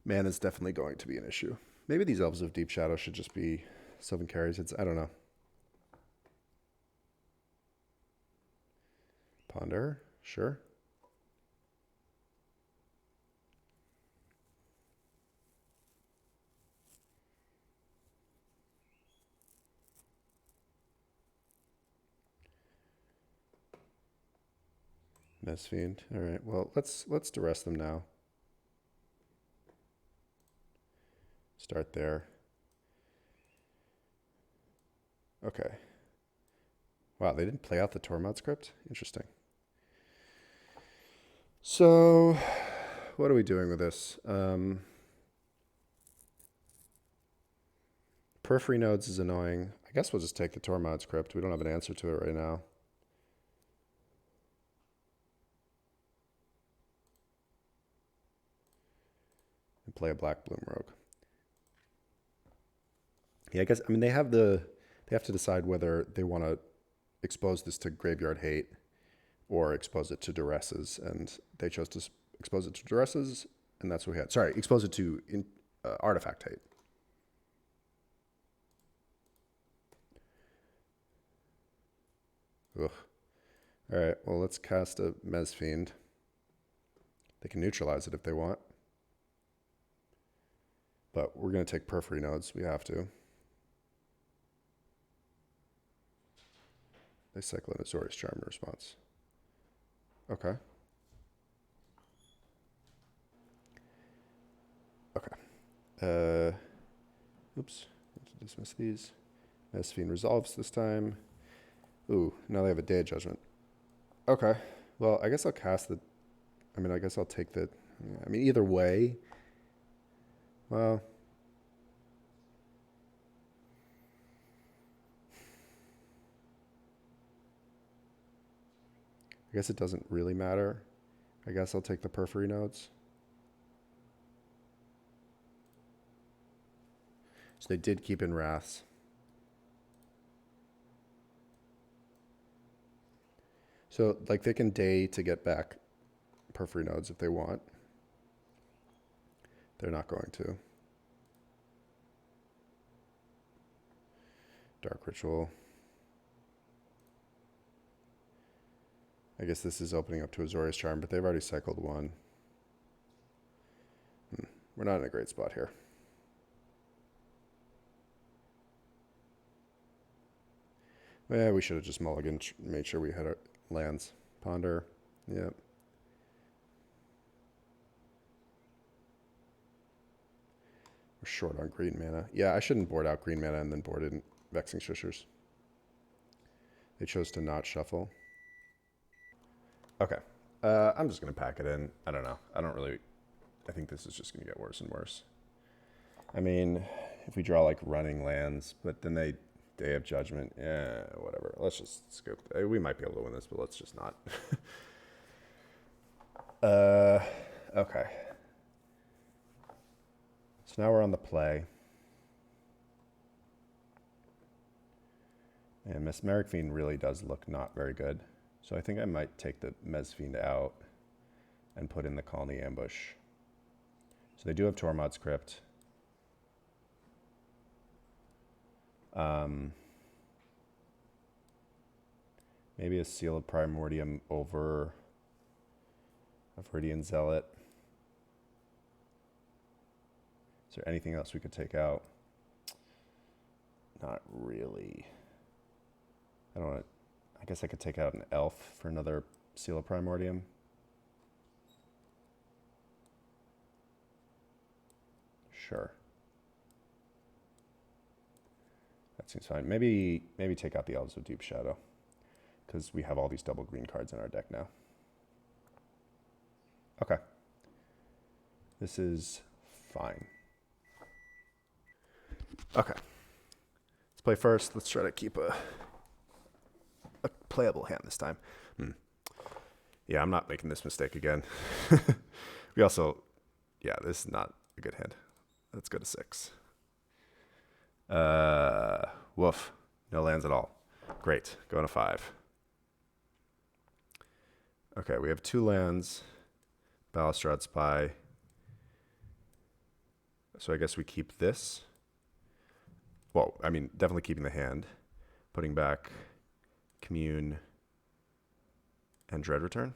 Speaker 1: Man is definitely going to be an issue. Maybe these Elves of Deep Shadow should just be Sylvan Carries. I don't know. Ponder, sure. Mess Fiend. All right. Well, let's duress them now. Start there. Okay. Wow, they didn't play out the Tormod script? Interesting. So, what are we doing with this? Periphery nodes is annoying. I guess we'll just take the Tormod script. We don't have an answer to it right now. And play a Black Bloom Rogue. Yeah, I guess, I mean, they have to decide whether they want to expose this to Graveyard Hate or expose it to Duresses, and they chose to expose it to Duresses, and that's what we had. Sorry, expose it to Artifact Hate. Ugh. All right, well, let's cast a Mez Fiend. They can neutralize it if they want. But we're going to take Periphery Nodes. We have to. They cycle in Azorius Charm in response. Okay. Okay. Oops. Dismiss these. Mez Fiend resolves this time. Ooh, now they have a Day of Judgment. Okay. Well, I guess I'll cast the... I mean, I guess I'll take the... I mean, either way... Well... I guess it doesn't really matter. I guess I'll take the periphery nodes. So they did keep in Wraths. So like they can day to get back periphery nodes if they want. They're not going to. Dark Ritual. I guess this is opening up to Azorius Charm, but they've already cycled one. We're not in a great spot here. Yeah, we should have just mulliganed, made sure we had our lands. Ponder. Yep. We're short on green mana. Yeah, I shouldn't board out green mana and then board in Vexing Shishers. They chose to not shuffle. Okay. I'm just going to pack it in. I don't know. I think this is just going to get worse and worse. I mean, if we draw like running lands, but then they have Judgment. Yeah, whatever. Let's just scoop. We might be able to win this, but let's just not. Okay. So now we're on the play. And Mesmeric Fiend really does look not very good. So I think I might take the Mez Fiend out and put in the Colony Ambush. So they do have Tormod's Crypt. Maybe a Seal of Primordium over a Viridian Zealot. Is there anything else we could take out? Not really. I guess I could take out an Elf for another Seal of Primordium. Sure. That seems fine. Maybe take out the Elves of Deep Shadow, because we have all these double green cards in our deck now. Okay. This is fine. Okay. Let's play first. Let's try to keep a playable hand this time. Yeah, I'm not making this mistake again. We also, yeah, this is not a good hand. Let's go to 6. Woof. No lands at all. Great. Going to 5. Okay, we have 2 lands. Balustrade Spy. So I guess we keep this. Well, I mean, definitely keeping the hand. Putting back Commune and Dread Return.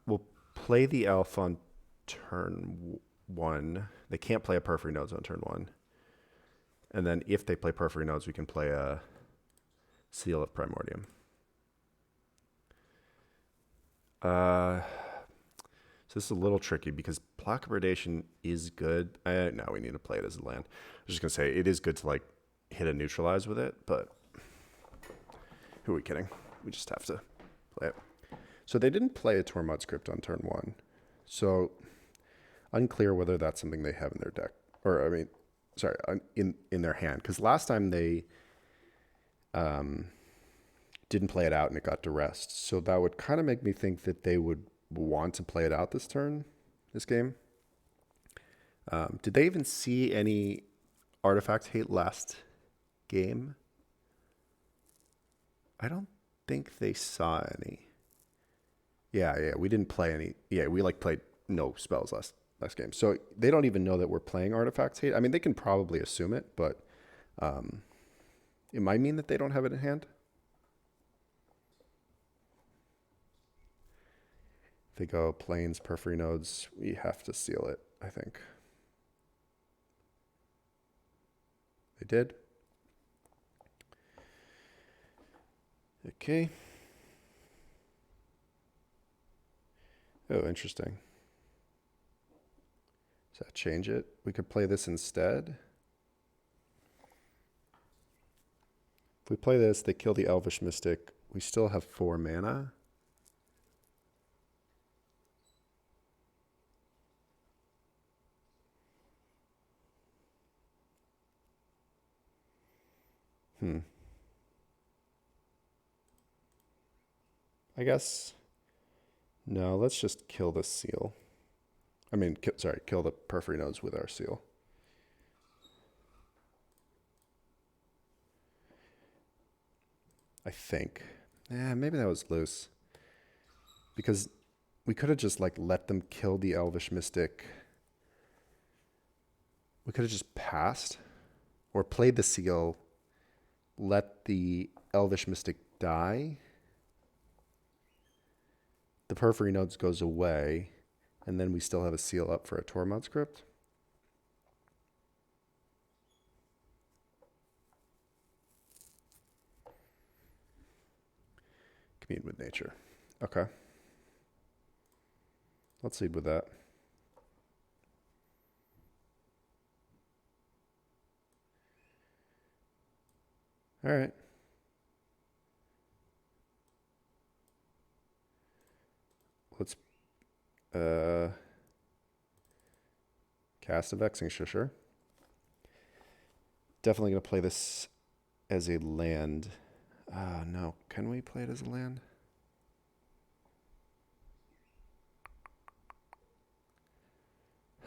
Speaker 1: We'll play the Elf on turn 1. They can't play a Periphery Nodes on turn 1. And then if they play Periphery Nodes, we can play a Seal of Primordium. So this is a little tricky because Plaque Predation is good. No, we need to play it as a land. I was just going to say, it is good to like hit a neutralize with it, but who are we kidding? We just have to play it. So they didn't play a Tormod's Crypt on turn 1. So unclear whether that's something they have in their deck. Or, I mean, sorry, in their hand. Because last time they didn't play it out and it got duressed. So that would kind of make me think that they would want to play it out this game. Did they even see any artifact hate last game? I don't think they saw any. Yeah, we didn't play any. Yeah, we played no spells last game. So they don't even know that we're playing artifacts hate. I mean, they can probably assume it, but it might mean that they don't have it in hand. If they go Plains, Periphery Nodes, we have to seal it, I think. They did. Okay. Oh, interesting. Does that change it? We could play this instead. If we play this, they kill the Elvish Mystic. We still have 4 mana. I guess, no, let's just kill the seal. I mean, sorry, kill the periphery nodes with our seal. I think. Yeah, maybe that was loose. Because we could have just like let them kill the Elvish Mystic. We could have just passed or played the seal, let the Elvish Mystic die. The periphery nodes goes away, and then we still have a seal up for a Tormod script. Commune with nature. Okay. Let's lead with that. All right. Let's cast a Vexing Shusher. Definitely going to play this as a land. No. Can we play it as a land?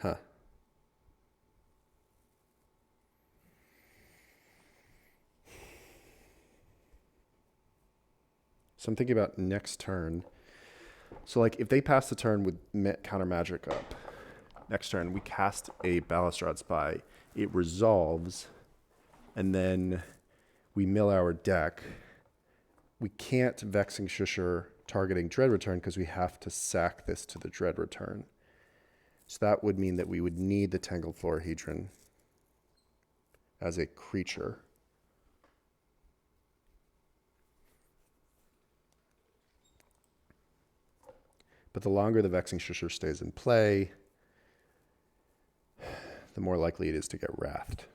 Speaker 1: Huh. So I'm thinking about next turn. So like if they pass the turn with counter magic up, next turn we cast a Balustrade Spy. It resolves, and then we mill our deck. We can't Vexing Shusher targeting Dread Return because we have to sack this to the Dread Return. So that would mean that we would need the Tangled Florahedron as a creature. But the longer the Vexing Shusher stays in play, the more likely it is to get wrathed.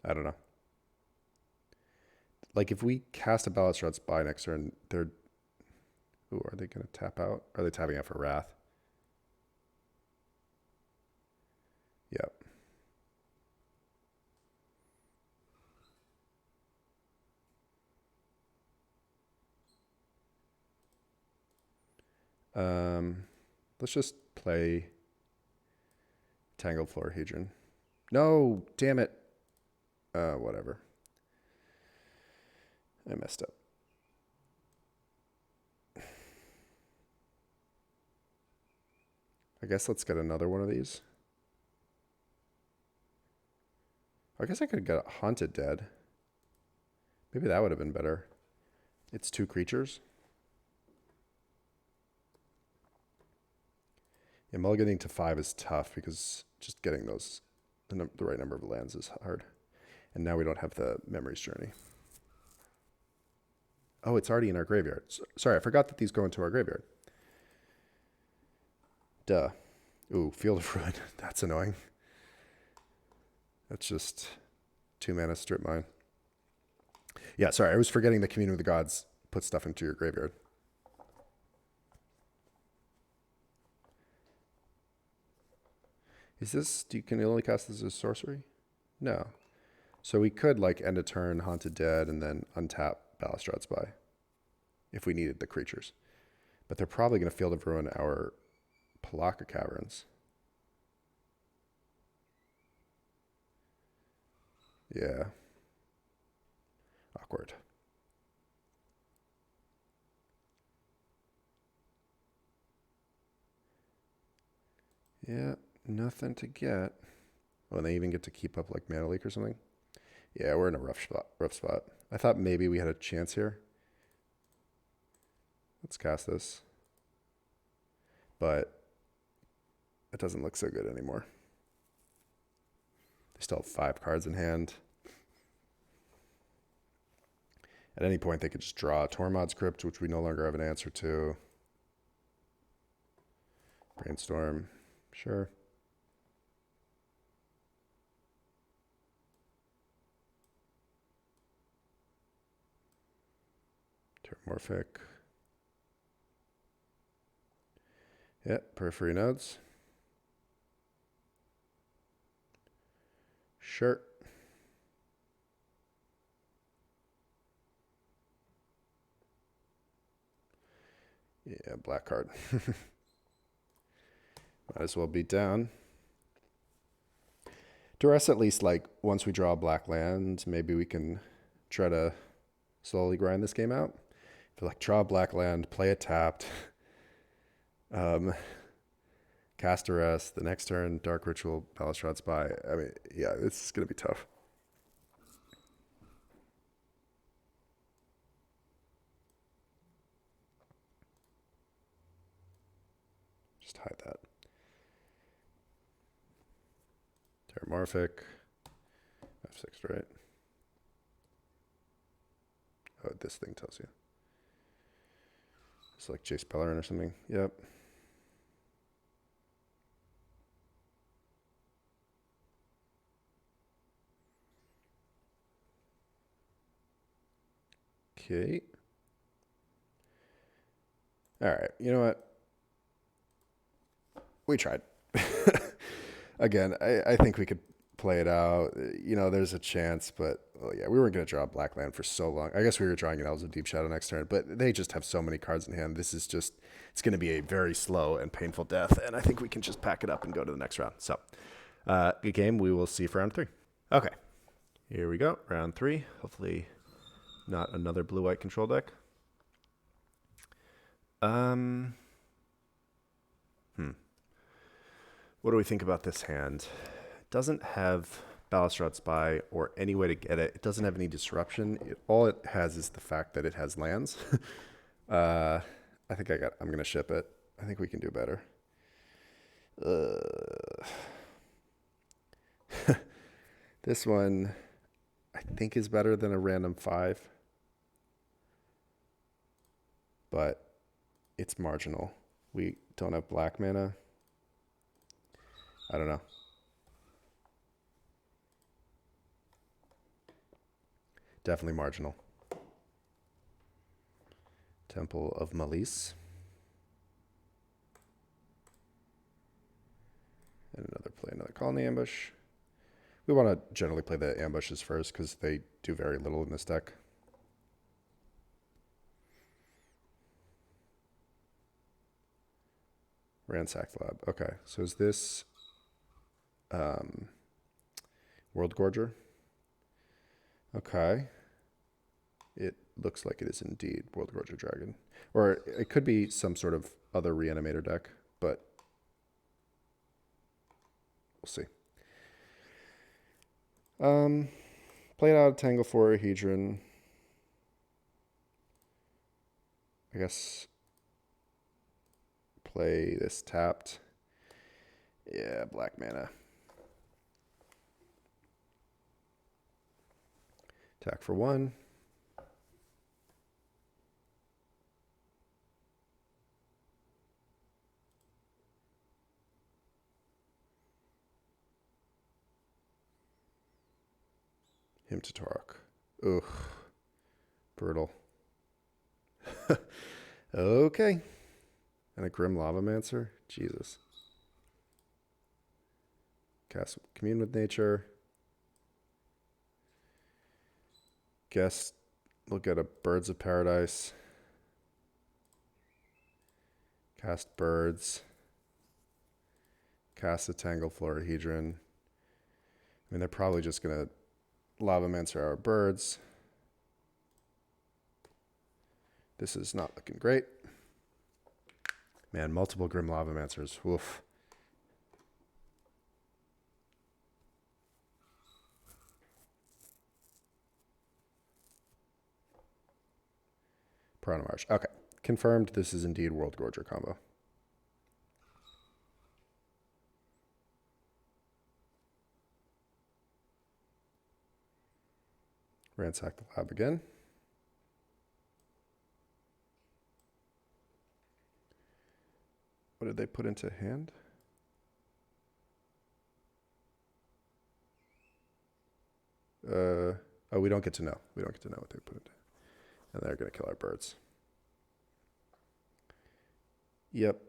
Speaker 1: I don't know. Like if we cast a Balustrade Spy next turn, they're... Ooh, are they going to tap out? Are they tapping out for Wrath? Yep. Let's just play Tangled Florahedron. No, damn it. Whatever. I messed up. I guess let's get another one of these. I guess I could get Haunted Dead. Maybe that would have been better. It's 2 creatures. Yeah, mulliganing to 5 is tough because just getting those, the right number of lands is hard. And now we don't have the Memory's Journey. Oh, it's already in our graveyard. Sorry, I forgot that these go into our graveyard. Duh. Ooh, Field of Ruin. That's annoying. That's just 2 mana strip mine. Yeah, sorry, I was forgetting the Commune with the Gods put stuff into your graveyard. Is this, can you only cast this as sorcery? No. So we could like end a turn, Haunted Dead, and then untap Balustrade Spy if we needed the creatures. But they're probably going to Field of Ruin our Palaka Caverns. Yeah. Awkward. Yeah, nothing to get. Oh, and they even get to keep up like Mana Leak or something? Yeah, we're in a rough spot. I thought maybe we had a chance here. Let's cast this. But it doesn't look so good anymore. They still have 5 cards in hand. At any point, they could just draw a Tormod script, which we no longer have an answer to. Brainstorm. Sure. Terramorphic. Yep, periphery nodes. Sure. Yeah, black card. Might as well beat down. Duress, at least, like, once we draw a black land, maybe we can try to slowly grind this game out. If we, like, draw a black land, play it tapped, cast Duress, the next turn, Dark Ritual, Balustrade Spy. I mean, yeah, this is going to be tough. Just hide that. Terramorphic. F6, right? Oh, this thing tells you. It's like Jace Bellerin or something. Yep. Okay. All right. You know what? We tried. Again, I think we could play it out. You know, there's a chance, but yeah, we weren't going to draw a black land for so long. I guess we were drawing an Elves of Deep Shadow next turn, but they just have so many cards in hand. This is just, it's going to be a very slow and painful death, and I think we can just pack it up and go to the next round. So, good game. We will see you for round 3. Okay, here we go. Round 3. Hopefully not another blue-white control deck. What do we think about this hand? It doesn't have Balustrade Spy or any way to get it. It doesn't have any disruption. All it has is the fact that it has lands. I think I'm going to ship it. I think we can do better. This one, I think, is better than a random 5. But it's marginal. We don't have black mana. I don't know. Definitely marginal. Temple of Malice. And play another colony ambush. We want to generally play the ambushes first because they do very little in this deck. Ransack Lab. Okay, so is this Worldgorger? Okay. It looks like it is indeed Worldgorger Dragon. Or it could be some sort of other reanimator deck, but we'll see. Play it out Tangle for Hedron. I guess play this tapped. Yeah, black mana. Attack for 1. Him to Torok. Ugh. Brutal. Okay. And a Grim Lavamancer? Jesus. Cast Commune with Nature. Guess look at a Birds of Paradise. Cast Birds. Cast a Tangle Florahedron. I mean, they're probably just going to Lavamancer our birds. This is not looking great. Man, multiple Grim Lavamancers. Woof. Piranha Marsh. Okay. Confirmed this is indeed Worldgorger combo. Ransack the lab again. What did they put into hand? Oh, we don't get to know. We don't get to know what they put into. And they're going to kill our birds. Yep.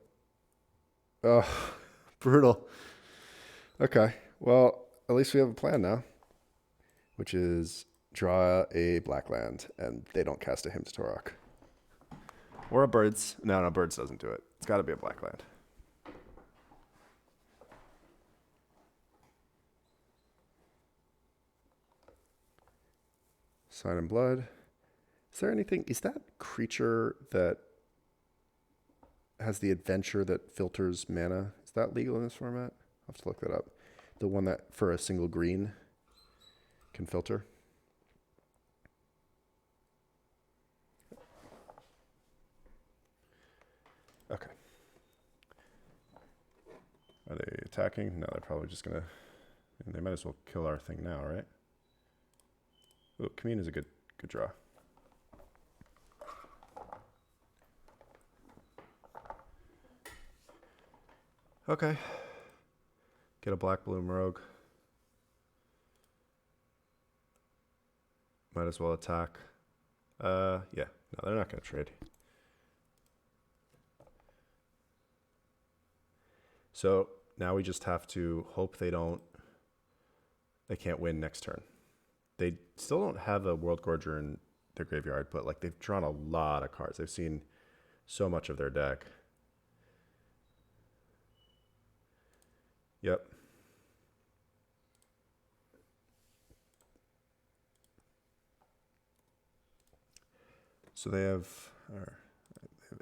Speaker 1: Oh, brutal. Okay. Well, at least we have a plan now, which is draw a black land, and they don't cast a Hymn to Torok. Or a birds. No, birds doesn't do it. It's got to be a black land. Sign in Blood. Is there anything? Is that creature that has the adventure that filters mana? Is that legal in this format? I'll have to look that up. The one that for a single green can filter. Okay. Are they attacking? No, they're probably just gonna. They might as well kill our thing now, right? Oh, Commune is a good draw. Okay. Get a black bloom rogue. Might as well attack. Yeah. No, they're not gonna trade. So now we just have to hope they can't win next turn. They still don't have a Worldgorger in their graveyard, but like they've drawn a lot of cards. They've seen so much of their deck. Yep. So they have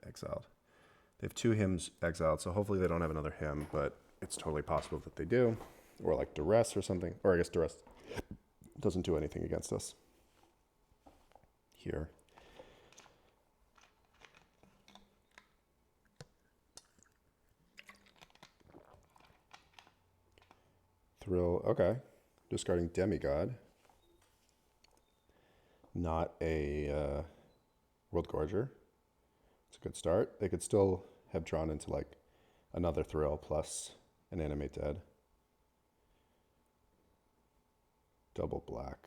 Speaker 1: exiled. They have 2 hymns exiled, so hopefully they don't have another hymn, but it's totally possible that they do. Or like Duress or something. Or I guess Duress doesn't do anything against us. Here. Thrill, okay. Discarding Demigod. Not a Worldgorger. It's a good start. They could still have drawn into like another Thrill plus an Animate Dead. Double black.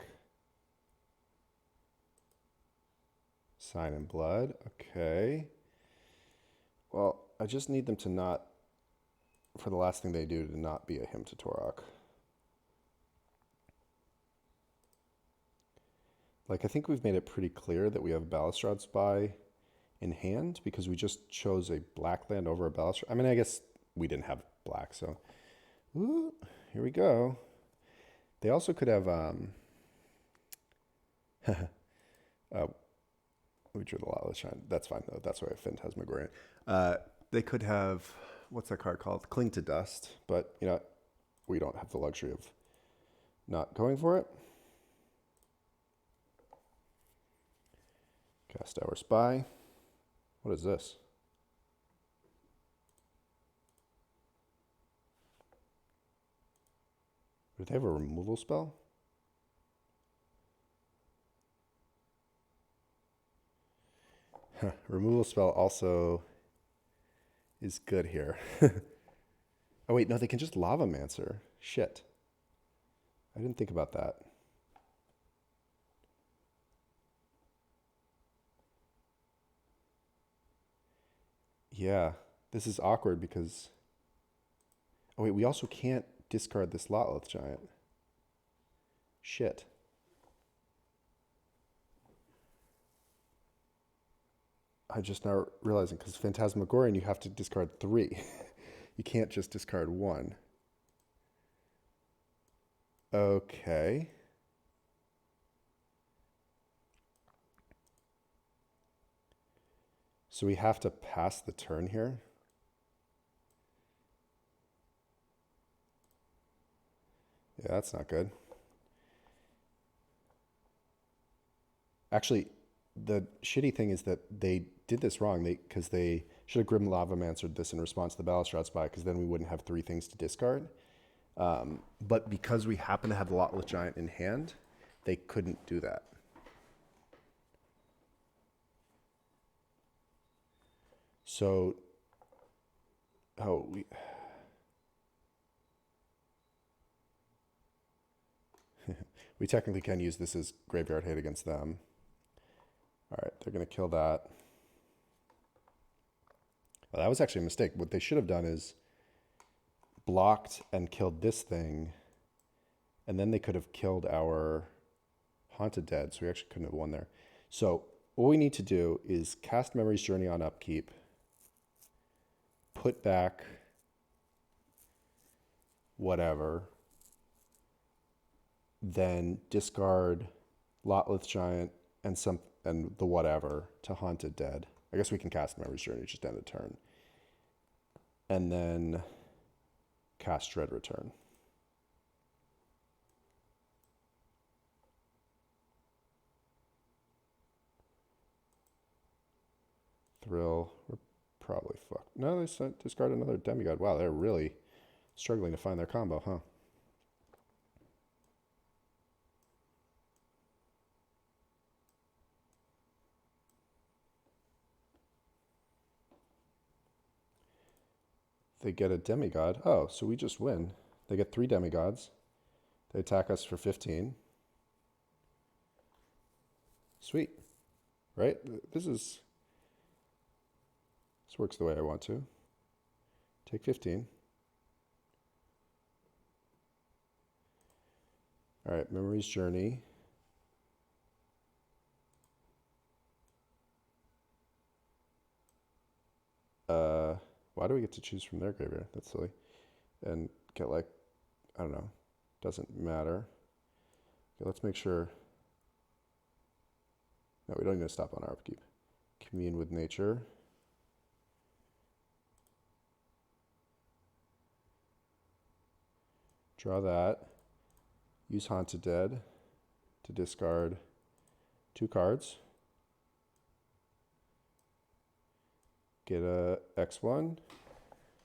Speaker 1: Sign in Blood. Okay. Well, I just need them to not, for the last thing they do, to not be a Hymn to Torok. Like, I think we've made it pretty clear that we have Balustrade Spy in hand because we just chose a black land over a Balustrade. I mean, I guess we didn't have black, so. Ooh, here we go. They also could have, we drew the lot of shine. That's fine, though. That's why I Phantasmagoria. They could have, what's that card called? Cling to Dust, but, you know, we don't have the luxury of not going for it. Cast our Spy. What is this? Do they have a removal spell? Removal spell also is good here. Oh wait, no, they can just Lavamancer. Shit. I didn't think about that. Yeah, this is awkward because... Oh wait, we also can't discard this Lotleth Giant. Shit. I just now realizing, because Phantasmagorian, you have to discard 3. You can't just discard 1. Okay. So we have to pass the turn here. Yeah, that's not good. Actually, the shitty thing is that they did this wrong because they should have Grim Lavamancered this in response to the Balustrade Spy, because then we wouldn't have 3 things to discard. But because we happen to have the Lotleth Giant in hand, they couldn't do that. So, we technically can use this as graveyard hate against them. All right, they're going to kill that. Well, that was actually a mistake. What they should have done is blocked and killed this thing, and then they could have killed our Haunted Dead, so we actually couldn't have won there. So what we need to do is cast Memory's Journey on upkeep, put back whatever, then discard Lotleth Giant and the whatever to Haunted Dead. I guess we can cast Memory's Journey just end of turn. And then cast Dread Return. Thrill. We're probably fucked. No, they discard another Demigod. Wow, they're really struggling to find their combo, huh? They get a Demigod. Oh, so we just win. They get 3 Demigods. They attack us for 15. Sweet. Right? This works the way I want to. Take 15. All right, Memory's Journey. Why do we get to choose from their graveyard? That's silly. And get like, I don't know, doesn't matter. Okay, let's make sure. No, we don't need to stop on our upkeep. Commune with nature. Draw that. Use Haunted Dead to discard 2 cards. Get a X1.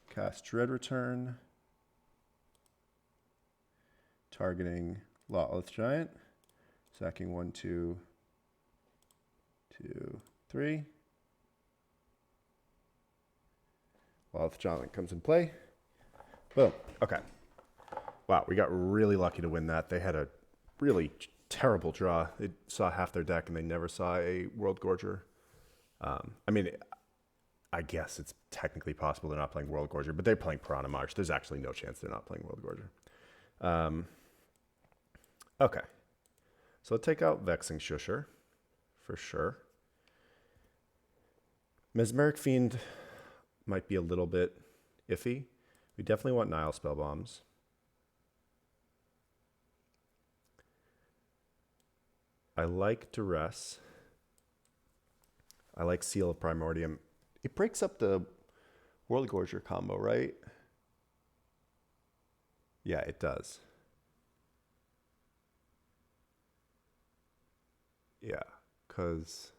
Speaker 1: Cast Dread Return. Targeting Lotleth Giant. Sacking 1, 2, 2, 3. Lotleth Giant comes in play. Boom. Okay. Wow, we got really lucky to win that. They had a really terrible draw. They saw half their deck and they never saw a Worldgorger. I mean, I guess it's technically possible they're not playing Worldgorger, but they're playing Piranha Marsh. There's actually no chance they're not playing Worldgorger. Okay. So let's take out Vexing Shusher for sure. Mesmeric Fiend might be a little bit iffy. We definitely want Nile Spell Bombs. I like Duress. I like Seal of Primordium. It breaks up the Worldgorger combo, right? Yeah, it does. Yeah, because...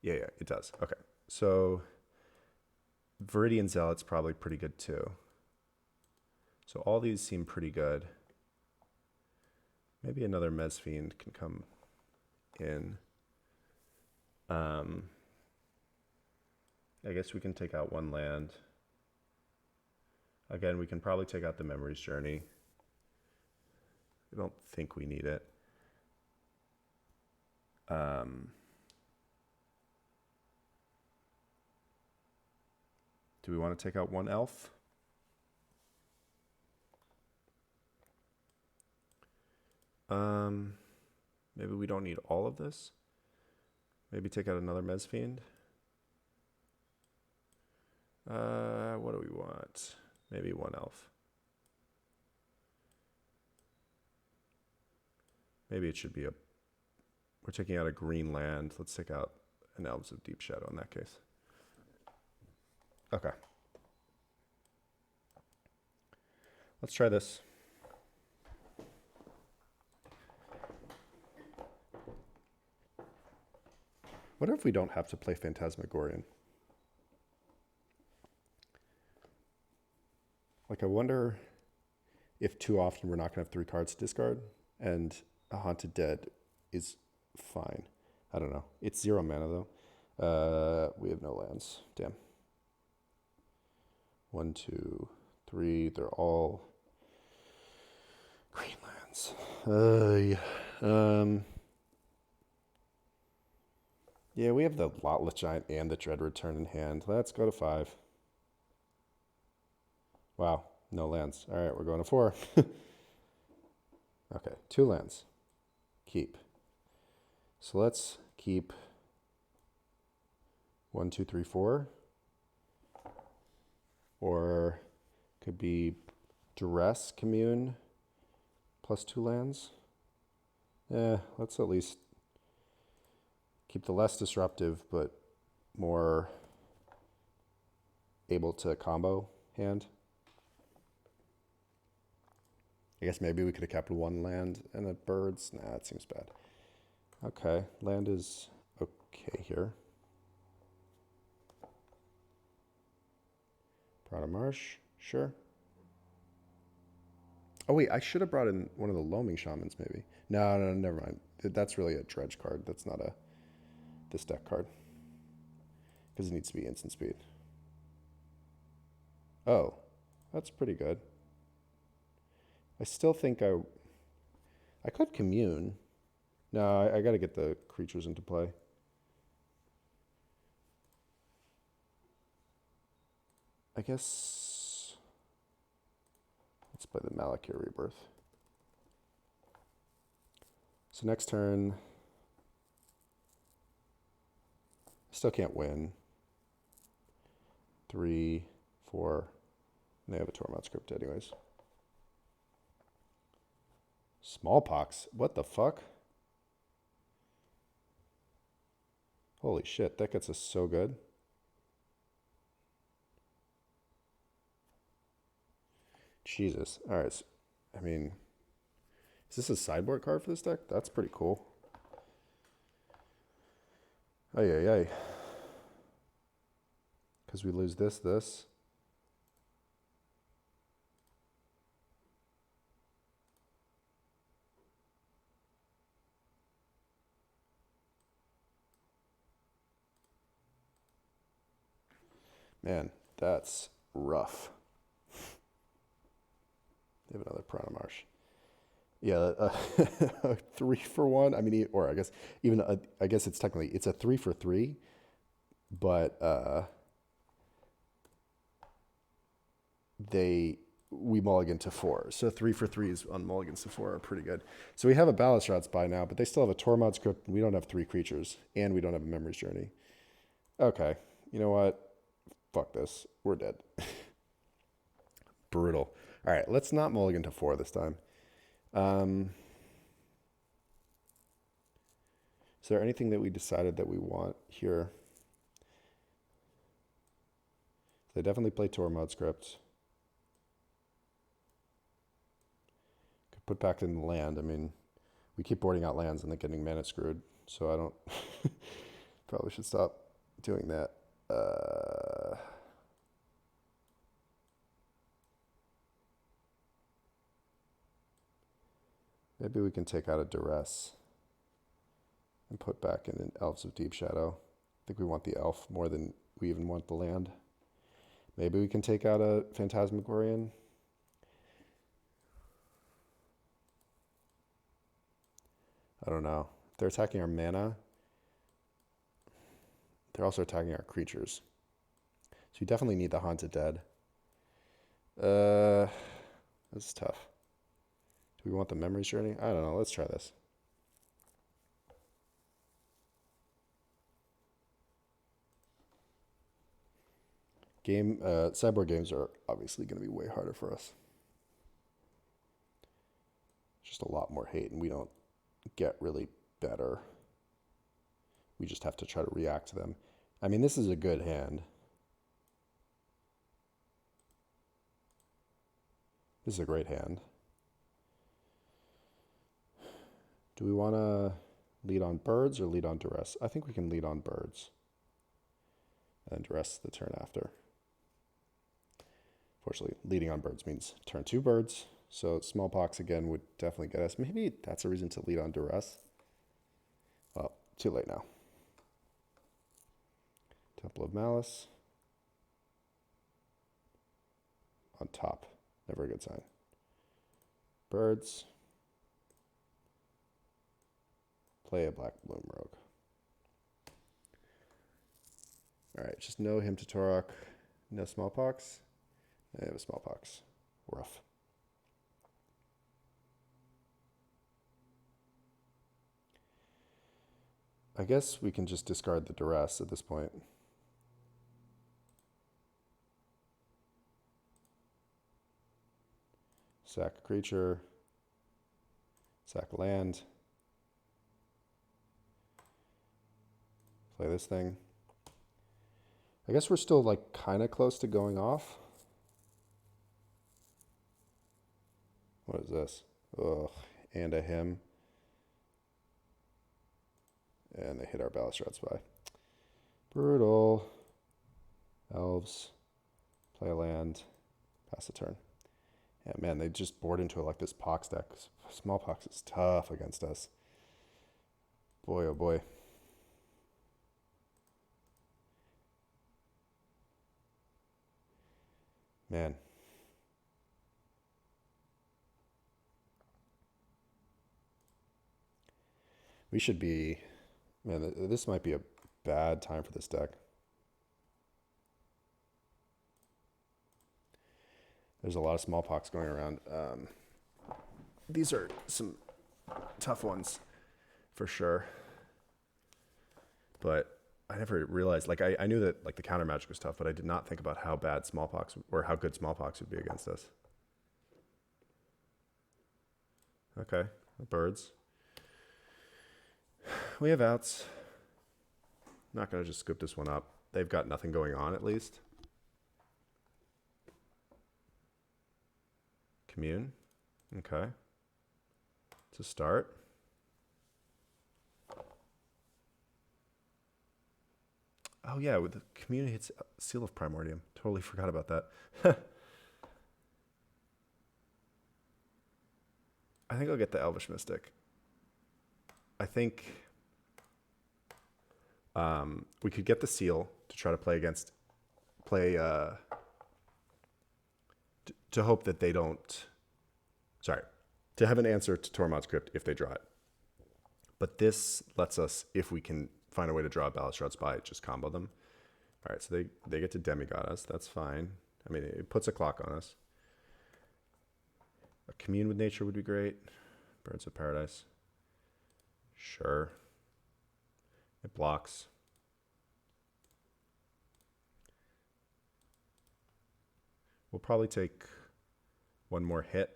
Speaker 1: Yeah, it does. Okay, so Viridian Zealot's probably pretty good too. So all these seem pretty good. Maybe another Mez Fiend can come in. I guess we can take out 1 land. Again, we can probably take out the Memory's Journey. I don't think we need it. Do we want to take out 1 elf? Maybe we don't need all of this. Maybe take out another Mez Fiend. What do we want? Maybe 1 elf. Maybe it should be we're taking out a green land. Let's take out an Elves of Deep Shadow in that case. Okay. Let's try this. What if we don't have to play Phantasmagorian? Like, I wonder if too often we're not going to have 3 cards to discard, and a Haunted Dead is fine. I don't know. It's 0 mana, though. We have no lands. Damn. 1, 2, 3. They're all green lands. Yeah. Yeah, we have the Lotless Giant and the Dread Return in hand. Let's go to 5. Wow, no lands. All right, we're going to 4. Okay, 2 lands. Keep. So let's keep 1, 2, 3, 4. Or could be Duress, Commune, plus 2 lands. Let's at least keep the less disruptive but more able to combo hand. I guess maybe we could have kept 1 land and a birds. Nah, that seems bad. Okay, land is okay here. Brought a marsh, sure. Oh wait, I should have brought in one of the Loaming Shamans maybe. No, never mind. That's really a dredge card. That's not a this deck card. Because it needs to be instant speed. Oh, that's pretty good. I still think I could commune. No, I got to get the creatures into play. I guess let's play the Malakir Rebirth. So next turn, I still can't win. 3, 4, and they have a Tormod script anyways. Smallpox? What the fuck? Holy shit, that gets us so good. Jesus. Alright, so, I mean, is this a sideboard card for this deck? That's pretty cool. Ay. Because we lose this. Man, that's rough. They have another Piranha Marsh. Yeah, a 3 for 1. I mean, or I guess even I guess it's technically it's a 3 for 3, but we mulligan to 4. So 3 for 3s on mulligans to 4 are pretty good. So we have a Ballast Routes by now, but they still have a Tormod script. We don't have 3 creatures, and we don't have a Memory's Journey. Okay, you know what? Fuck this. We're dead. Brutal. All right, let's not mulligan to 4 this time. Is there anything that we decided that we want here? They definitely play Tormod script. Could put back in the land. I mean, we keep boarding out lands and then getting mana screwed. So I don't... Probably should stop doing that. Maybe we can take out a Duress and put back in an Elves of Deep Shadow. I think we want the elf more than we even want the land. Maybe we can take out a Phantasmagorian. I don't know. If they're attacking our mana, they're also attacking our creatures. So we definitely need the Haunted Dead. This is tough. Do we want the Memory's Journey? I don't know. Let's try this. Sideboard games are obviously going to be way harder for us. Just a lot more hate, and we don't get really better. We just have to try to react to them. I mean, this is a good hand. This is a great hand. Do we want to lead on birds or lead on Duress? I think we can lead on birds. And Duress the turn after. Fortunately, leading on birds means turn 2 birds. So Smallpox again would definitely get us. Maybe that's a reason to lead on Duress. Well, too late now. Temple of Malice. On top. Never a good sign. Birds. Play a Black Bloom Rogue. All right, just no him to Torok, no smallpox. I have a smallpox. Rough. I guess we can just discard the duress at this point. Sack a creature. Sack land. Play this thing. I guess we're still like kind of close to going off. What is this? Ugh, and a him. And they hit our Balustrade Spy. Brutal. Elves. Play a land. Pass the turn. Yeah, man, they just board into it like this Pox deck. Smallpox is tough against us. Boy, oh boy. Man. We should be... Man, this might be a bad time for this deck. There's a lot of smallpox going around. These are some tough ones for sure. But I never realized, like, I knew that like the counter magic was tough, but I did not think about how bad smallpox or how good smallpox would be against us. Okay, birds. We have outs. Not going to just scoop this one up. They've got nothing going on at least. Commune. Okay. To start. Oh yeah, with the commune hits Seal of Primordium. Totally forgot about that. I think I'll get the Elvish Mystic. I think we could get the seal to try to to hope that they don't, to have an answer to Tormod's Crypt if they draw it. But this lets us, if we can find a way to draw a Balustrade Spy, just combo them. All right, so they get to demigod us. That's fine. I mean, it puts a clock on us. A commune with nature would be great. Birds of Paradise. Sure. It blocks. We'll probably take one more hit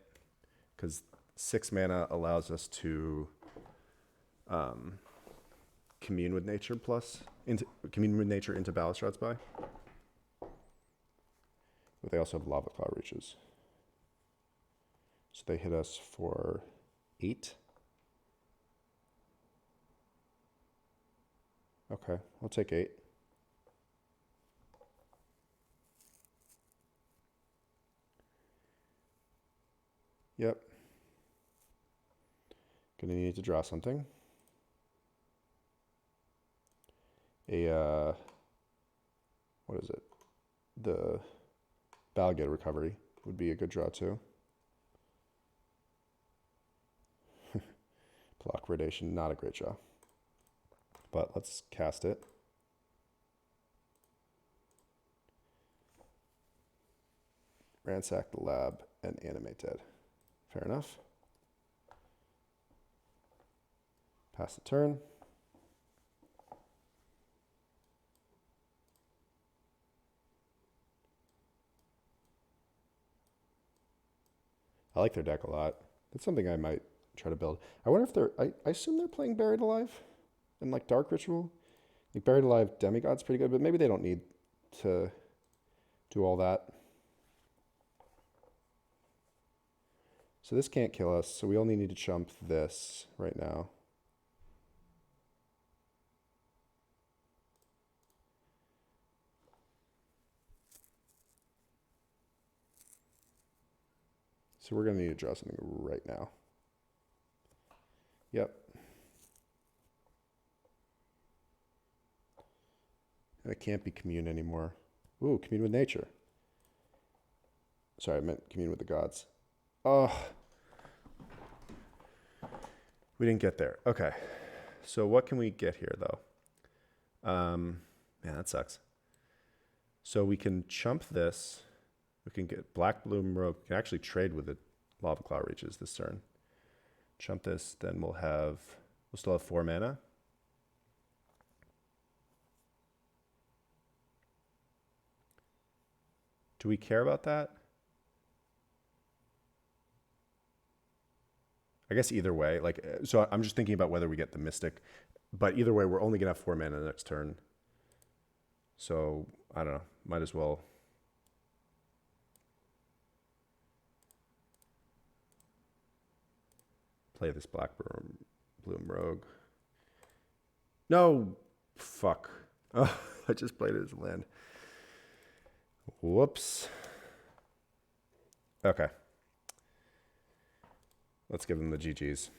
Speaker 1: because 6 mana allows us to commune with nature into Balustrade Spy. But they also have Lava Claw Reaches. So they hit us for 8. Okay, I'll take 8. Yep. Gonna need to draw something. What is it? The Balgate Recovery would be a good draw too. Block Gradation, not a great draw. But let's cast it. Ransack the lab and animate dead. Fair enough. Pass the turn. I like their deck a lot. That's something I might try to build. I wonder if I assume they're playing Buried Alive and like Dark Ritual. Like Buried Alive Demigod's pretty good, but maybe they don't need to do all that. So this can't kill us, so we only need to chump this right now. So we're going to need to draw something right now. Yep. And it can't be commune anymore. Ooh, commune with nature. Sorry, I meant commune with the gods. Oh. We didn't get there. Okay. So what can we get here, though? Man, that sucks. So we can chump this. We can get Black Bloom Rogue. We can actually trade with the Lava Claw Reaches this turn. Chump this, then we'll still have 4 mana. Do we care about that? I guess either way, like, so I'm just thinking about whether we get the Mystic, but either way, we're only gonna have 4 mana the next turn. So I don't know, might as well. Play this Black Bloom Rogue. No, fuck. Oh, I just played it as a land. Whoops. Okay. Let's give them the GGs.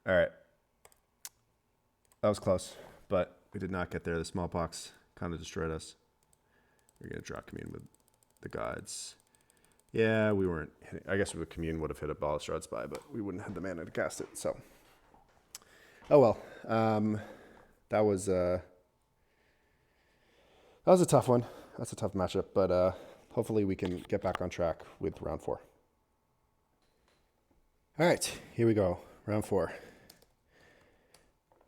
Speaker 1: All right. That was close, but we did not get there. The smallpox kind of destroyed us. We're going to draw Commune with the Gods. Yeah, we weren't hitting. I guess the Commune would have hit a Balustrade Spy, but we wouldn't have the mana to cast it. So, oh well. That was a tough one. That's a tough matchup, but hopefully we can get back on track with round 4. All right, here we go. Round 4.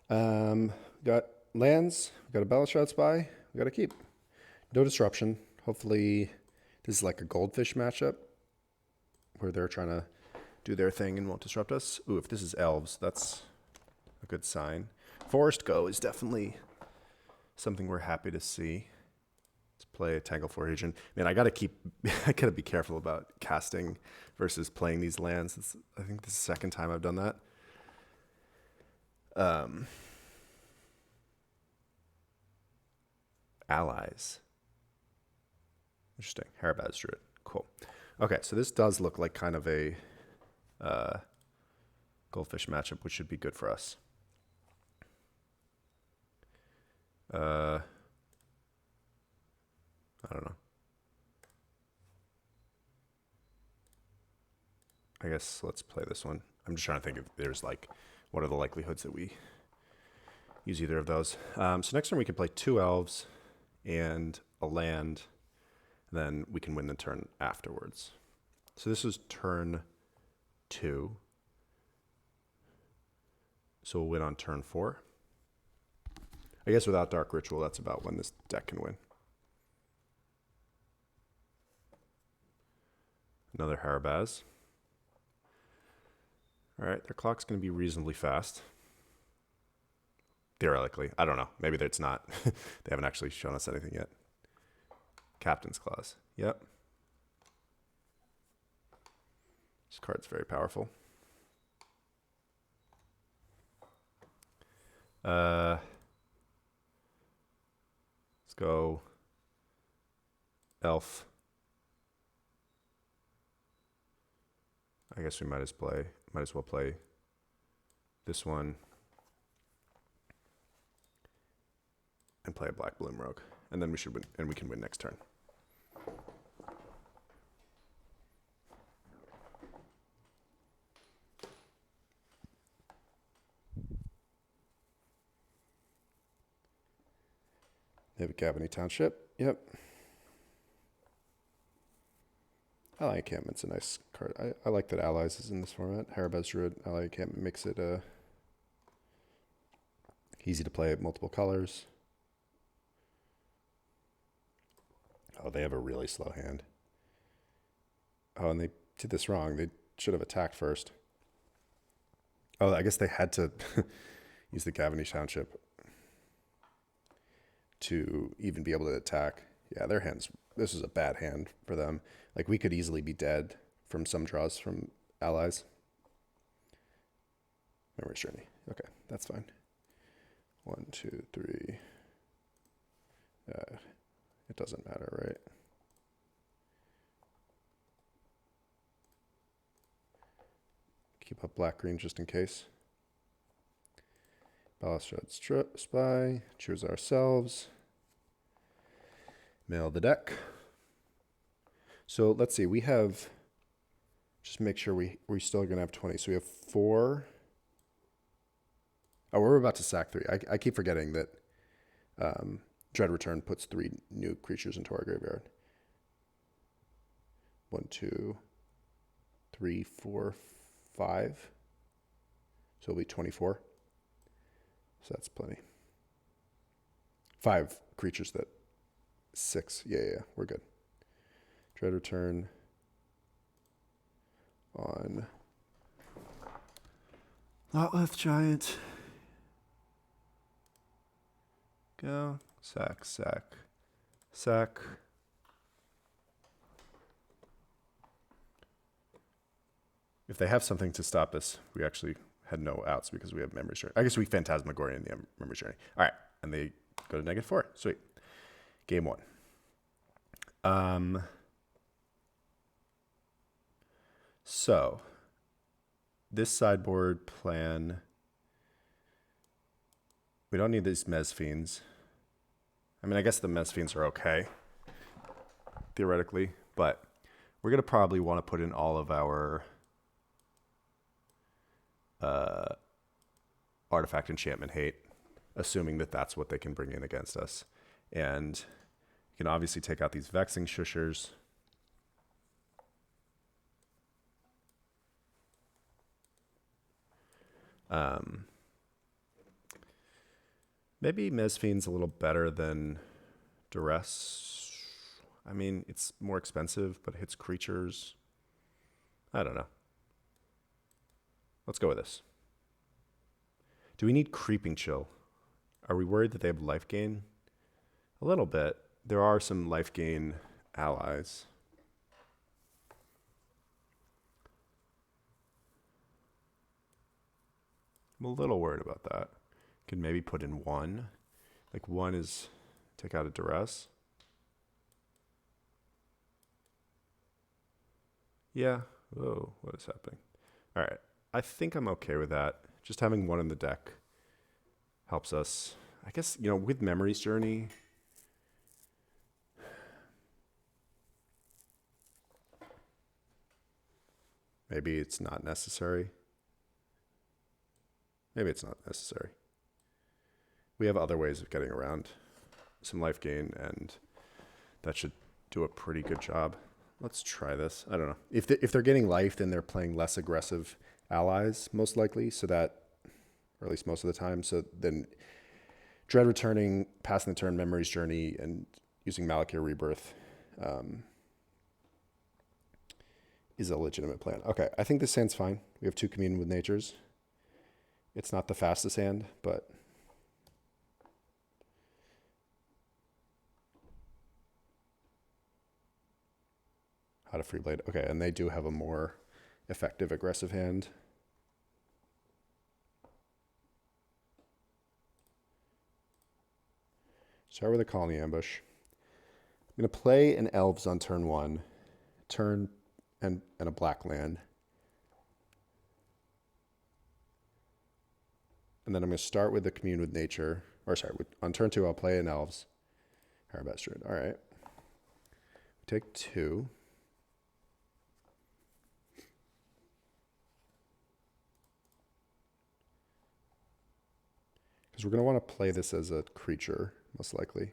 Speaker 1: Got lands. We got a Balustrade Spy. We got a keep. No disruption. Hopefully, this is like a Goldfish matchup where they're trying to do their thing and won't disrupt us. Ooh, if this is Elves, that's a good sign. Forest Go is definitely something we're happy to see. Let's play a Tangleflor Region. Man, I gotta be careful about casting versus playing these lands. I think this is the second time I've done that. Allies. Interesting. Harabaz Druid. Cool. Okay, so this does look like kind of a Goldfish matchup, which should be good for us. I don't know. I guess let's play this one. I'm just trying to think if there's like, what are the likelihoods that we use either of those. So next turn we can play 2 Elves and a land, then we can win the turn afterwards. So this is turn 2. So we'll win on turn 4. I guess without Dark Ritual, that's about when this deck can win. Another Harabaz. All right, their clock's going to be reasonably fast. Theoretically. I don't know. Maybe it's not. They haven't actually shown us anything yet. Captain's Clause. Yep. This card's very powerful. Let's go Elf. I guess we might as well play this one and play a Black Bloom Rogue, and then we should win, and we can win next turn. Navigabony Township. Yep. Ally Encampment's a nice card. I like that Allies is in this format. Harabaz Druid, Ally Encampment makes it easy to play at multiple colors. Oh, they have a really slow hand. Oh, and they did this wrong. They should have attacked first. Oh, I guess they had to use the Gavany Township to even be able to attack. Yeah, this is a bad hand for them. Like, we could easily be dead from some draws from allies. Memory Journey. Okay, that's fine. 1, 2, 3. It doesn't matter, right? Keep up black-green just in case. Balustrade Spy. Choose ourselves. Mail the deck. So let's see. We have... Just make sure we're still going to have 20. So we have 4 Oh, we're about to sack 3. I keep forgetting that Dread Return puts 3 new creatures into our graveyard. 1, 2, 3, 4, 5. So it'll be 24. So that's plenty. 5 creatures that 6. Yeah, we're good. Dread Return on Lotleth Giant. Go. Sack, sack, sack. If they have something to stop us, we actually had no outs because we have Memory Journey. I guess we Phantasmagoria the Memory Journey. All right, and they go to -4. Sweet. Game 1. So this sideboard plan, we don't need these Mez Fiends. I mean, I guess the Mez Fiends are okay, theoretically, but we're going to probably want to put in all of our artifact enchantment hate, assuming that that's what they can bring in against us. And you can obviously take out these Vexing Shushers. Maybe Mez Fiend's a little better than Duress. I mean, it's more expensive, but it hits creatures. I don't know. Let's go with this. Do we need Creeping Chill? Are we worried that they have life gain? A little bit. There are some life gain allies. I'm a little worried about that. Could maybe put in 1. Like 1 is take out a Duress. Yeah. Oh, what is happening? All right. I think I'm okay with that. Just having 1 in the deck helps us. I guess, with Memory's Journey, maybe it's not necessary. Maybe it's not necessary. We have other ways of getting around some life gain, and that should do a pretty good job. Let's try this. I don't know. If they're getting life, then they're playing less aggressive allies, most likely, so that, or at least most of the time, so then Dread Returning, passing the turn, Memory's Journey, and using Malakir Rebirth is a legitimate plan. Okay, I think this hand's fine. We have 2 Commune with Natures. It's not the fastest hand, but how to Freeblade. Okay, and they do have a more effective aggressive hand. Start with a Colony Ambush. I'm going to play an Elves on turn 1, and a black land. And then I'm going to start with the Commune with Nature. Or sorry, on turn 2, I'll play an Elves. Harabast Druid. All right. Take 2. Because we're going to want to play this as a creature, most likely.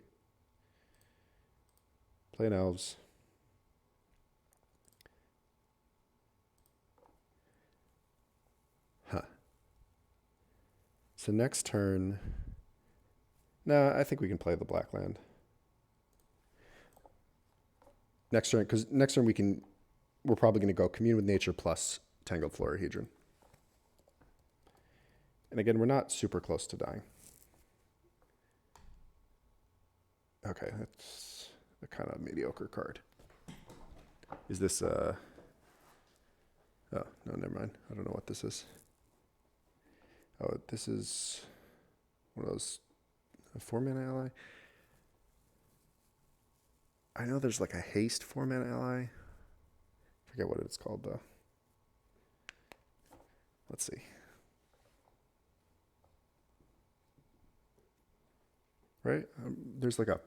Speaker 1: Play an Elves. Huh. So next turn... No, I think we can play the black land. Next turn, because next turn we're probably going to go Commune with Nature plus Tangled Florahedron. And again, we're not super close to dying. Okay, that's a kind of mediocre card. Is this oh, no, never mind. I don't know what this is. Oh, this is one of those, a 4-mana ally. I know there's like a haste 4-mana ally. I forget what it's called though. Let's see. Right? There's like a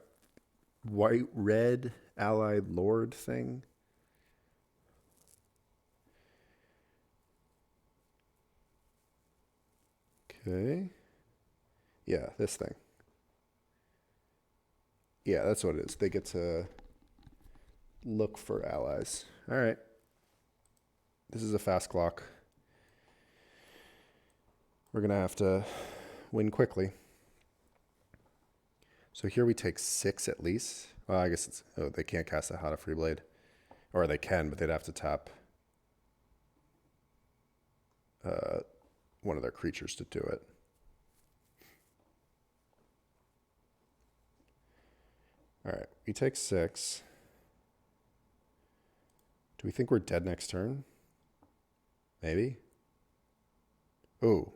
Speaker 1: white-red allied lord thing. Okay. Yeah, this thing. Yeah, that's what it is. They get to look for allies. All right. This is a fast clock. We're going to have to win quickly. So here we take 6 at least. Well, I guess it's... Oh, they can't cast a Hada Freeblade. Or they can, but they'd have to tap one of their creatures to do it. All right, we take 6. Do we think we're dead next turn? Maybe. Oh.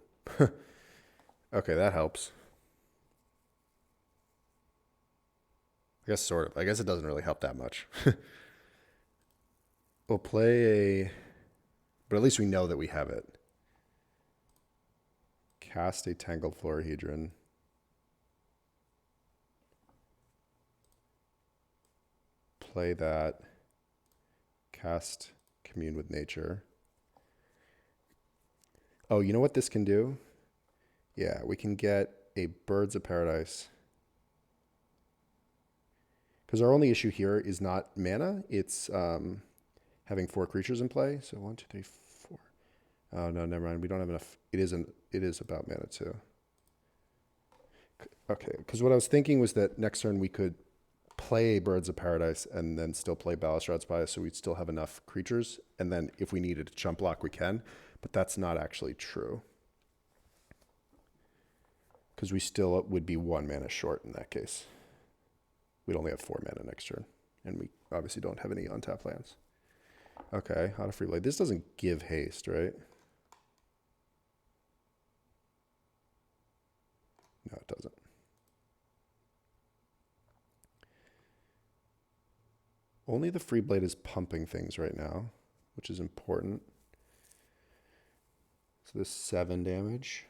Speaker 1: Okay, that helps. I guess sort of. I guess it doesn't really help that much. We'll play a... But at least we know that we have it. Cast a Tangled Florahedron. Play that. Cast Commune with Nature. Oh, you know what this can do? Yeah, we can get a Birds of Paradise. Because our only issue here is not mana. It's having 4 creatures in play. So 1, 2, 3, 4. Oh, no, never mind. We don't have enough. It is about mana too. Okay, because what I was thinking was that next turn we could play Birds of Paradise and then still play Balustrad's Spy, so we'd still have enough creatures. And then if we needed to chump block, we can. But that's not actually true. Because we still would be 1 mana short in that case. We'd only have 4 mana next turn. And we obviously don't have any untapped lands. Okay, Hada Freeblade. This doesn't give haste, right? No, it doesn't. Only the Freeblade is pumping things right now, which is important. So this 7 damage.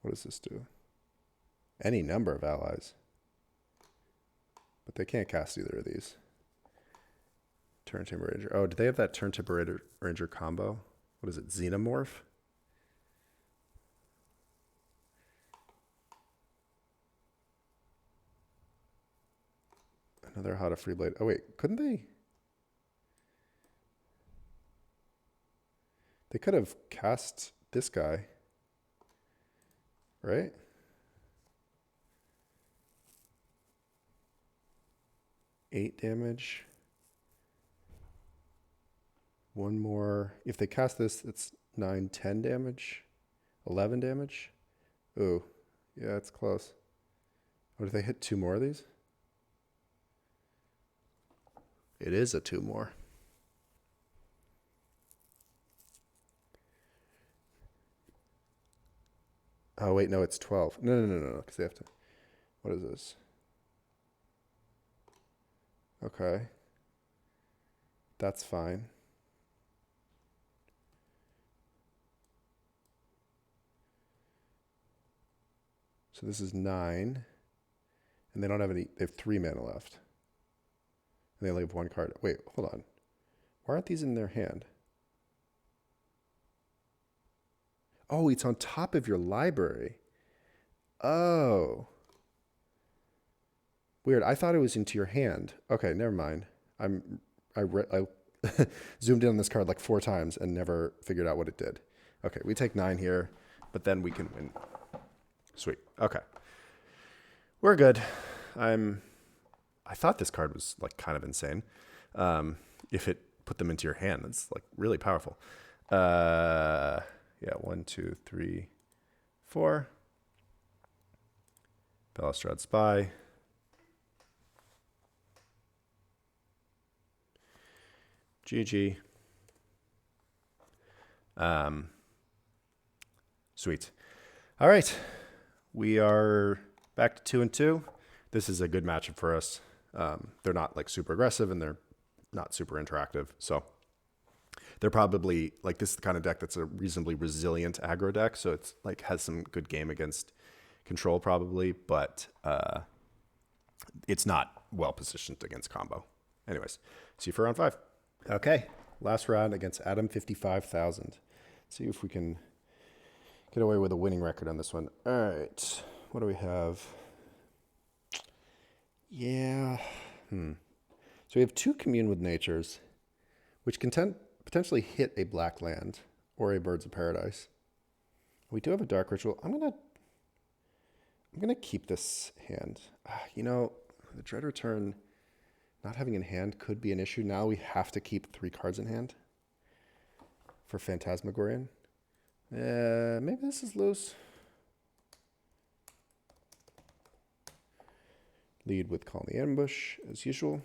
Speaker 1: What does this do? Any number of allies. But they can't cast either of these. Turntable Ranger. Oh, do they have that Turntable Ranger combo? What is it? Xenomorph? Another Hada Freeblade. Oh, wait. Couldn't they? They could have cast this guy. Right? Eight damage. One more. If they cast this, it's 9, 10 damage. 11 damage. Ooh. Yeah, it's close. What if they hit 2 more of these? It is a 2 more. Oh, wait, no, it's 12. No, because they have to... What is this? Okay. That's fine. So this is 9. And they don't have any... They have 3 mana left. And they only have 1 card. Wait, hold on. Why aren't these in their hand? Oh, it's on top of your library. Oh. Weird. I thought it was into your hand. Okay, never mind. I zoomed in on this card like 4 times and never figured out what it did. Okay, we take 9 here, but then we can win. Sweet. Okay. We're good. I thought this card was like kind of insane. If it put them into your hand, it's like really powerful. Yeah, 1, 2, 3, 4. Balustrad's Spy. GG. Sweet. All right. We are back to 2 and 2. This is a good matchup for us. They're not like super aggressive and they're not super interactive. So they're probably like, this is the kind of deck that's a reasonably resilient aggro deck. So it's like has some good game against control probably, but it's not well positioned against combo. Anyways, see you for round 5. Okay. Last round against Adam 55,000. See if we can get away with a winning record on this one. All right. What do we have? Yeah. So we have 2 Commune with Natures, which can potentially hit a black land or a Birds of Paradise. We do have a Dark Ritual. I'm gonna keep this hand. You know, the Dread Return not having in hand could be an issue. Now we have to keep 3 cards in hand for Phantasmagorian. Maybe this is loose. Lead with Call in the Ambush, as usual.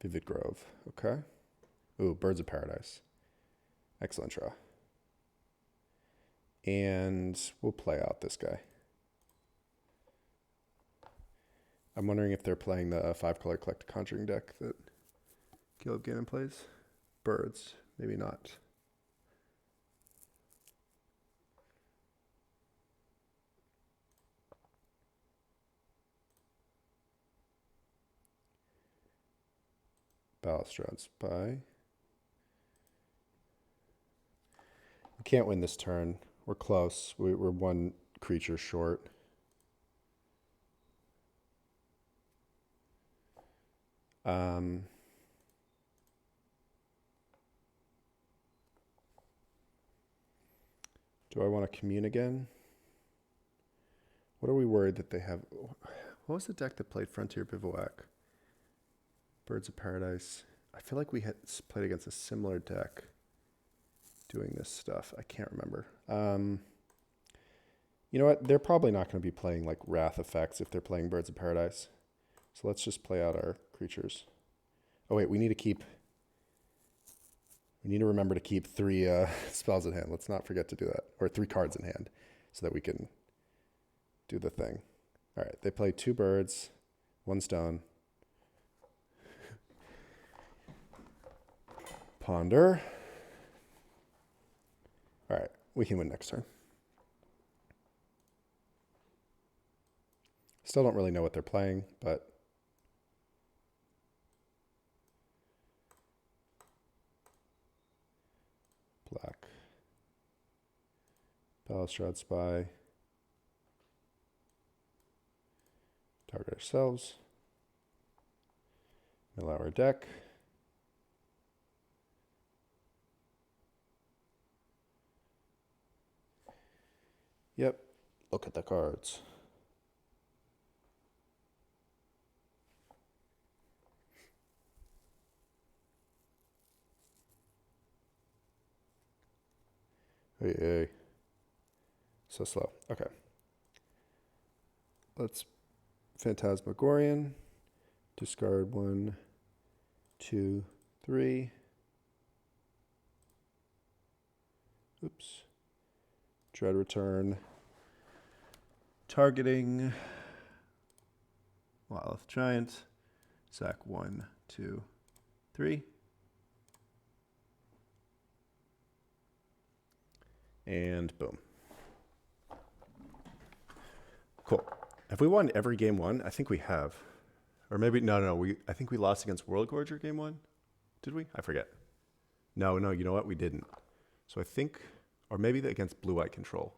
Speaker 1: Vivid Grove, okay. Ooh, Birds of Paradise. Excellent draw. And we'll play out this guy. I'm wondering if they're playing the 5-color Collect Conjuring deck that Caleb Gannon plays. Birds, maybe not. Balustrade Spy. We can't win this turn. We're close. We're 1 creature short. Do I want to commune again? What are we worried that they have? What was the deck that played Frontier Bivouac? Birds of Paradise. I feel like we had played against a similar deck doing this stuff. I can't remember. You know what? They're probably not going to be playing like Wrath effects if they're playing Birds of Paradise. So let's just play out our creatures. Oh wait, we need to remember to keep 3 spells in hand. Let's not forget to do that. Or 3 cards in hand so that we can do the thing. All right, they play 2 birds, 1 stone. Ponder. All right, we can win next turn. Still don't really know what they're playing, but black. Balustrade Spy. Target ourselves. Mill our deck. Yep, look at the cards. Hey. So slow. Okay. Let's Phantasmagorian. Discard 1, 2, 3. Oops. Dread Return. Targeting Wildlife Giant. Sack 1, 2, 3. And boom. Cool. Have we won every game 1? I think we have. Or maybe, no. I think we lost against Worldgorger game 1. Did we? I forget. No, you know what? We didn't. So I think, or maybe against Blue Eye Control.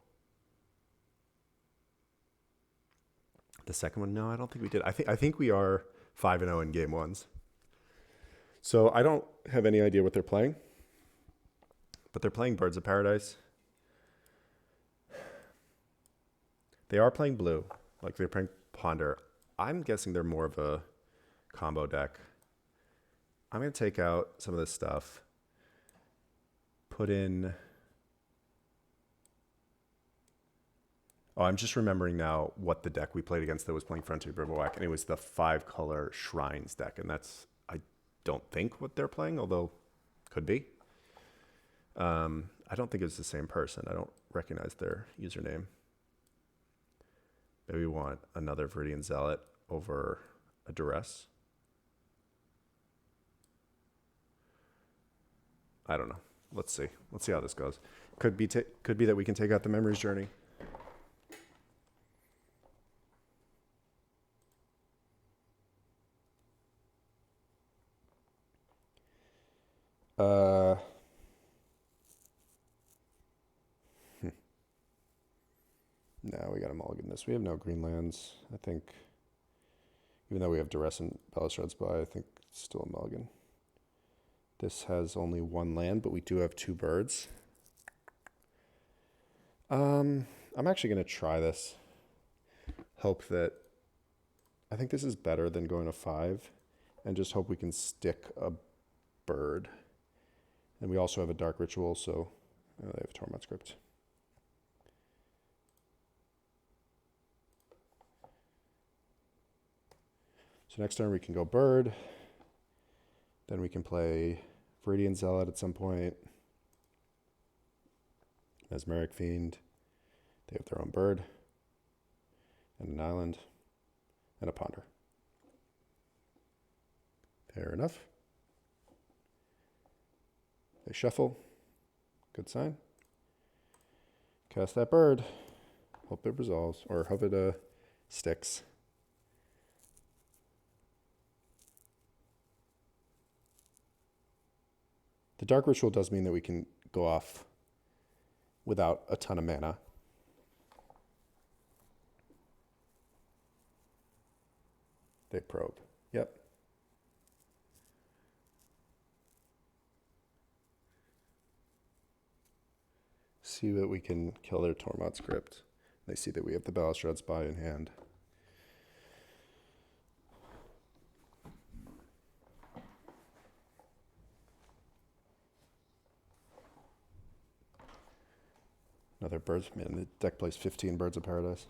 Speaker 1: The second one? No, I don't think we did. I think we are 5-0 in game 1s. So I don't have any idea what they're playing. But they're playing Birds of Paradise. They are playing blue, like they're playing Ponder. I'm guessing they're more of a combo deck. I'm going to take out some of this stuff, put in... Oh, I'm just remembering now what the deck we played against that was playing Frontier Bivouac, and it was the 5-color Shrines deck, and that's, I don't think, what they're playing, although could be. I don't think it's the same person. I don't recognize their username. Maybe we want another Viridian Zealot over a Duress. I don't know. Let's see. Let's see how this goes. Could be that we can take out the Memories Journey. Uh, no, we got to mulligan this. We have no green lands. I think, even though we have Duress and Balustrad's by, I think it's still a mulligan. This has only one land, but we do have two birds. I'm actually going to try this. Hope that, I think this is better than going to 5, and just hope we can stick a bird. And we also have a Dark Ritual, so they have Torment Script. So next turn we can go bird. Then we can play Viridian Zealot at some point. Mesmeric Fiend. They have their own bird. And an island. And a ponder. Fair enough. They shuffle. Good sign. Cast that bird. Hope it resolves. Or hope it sticks. The Dark Ritual does mean that we can go off without a ton of mana. They probe. Yep. See that we can kill their Tormod Script. They see that we have the Balustrad's Spy in hand. Another birds. Man, the deck plays 15 Birds of Paradise.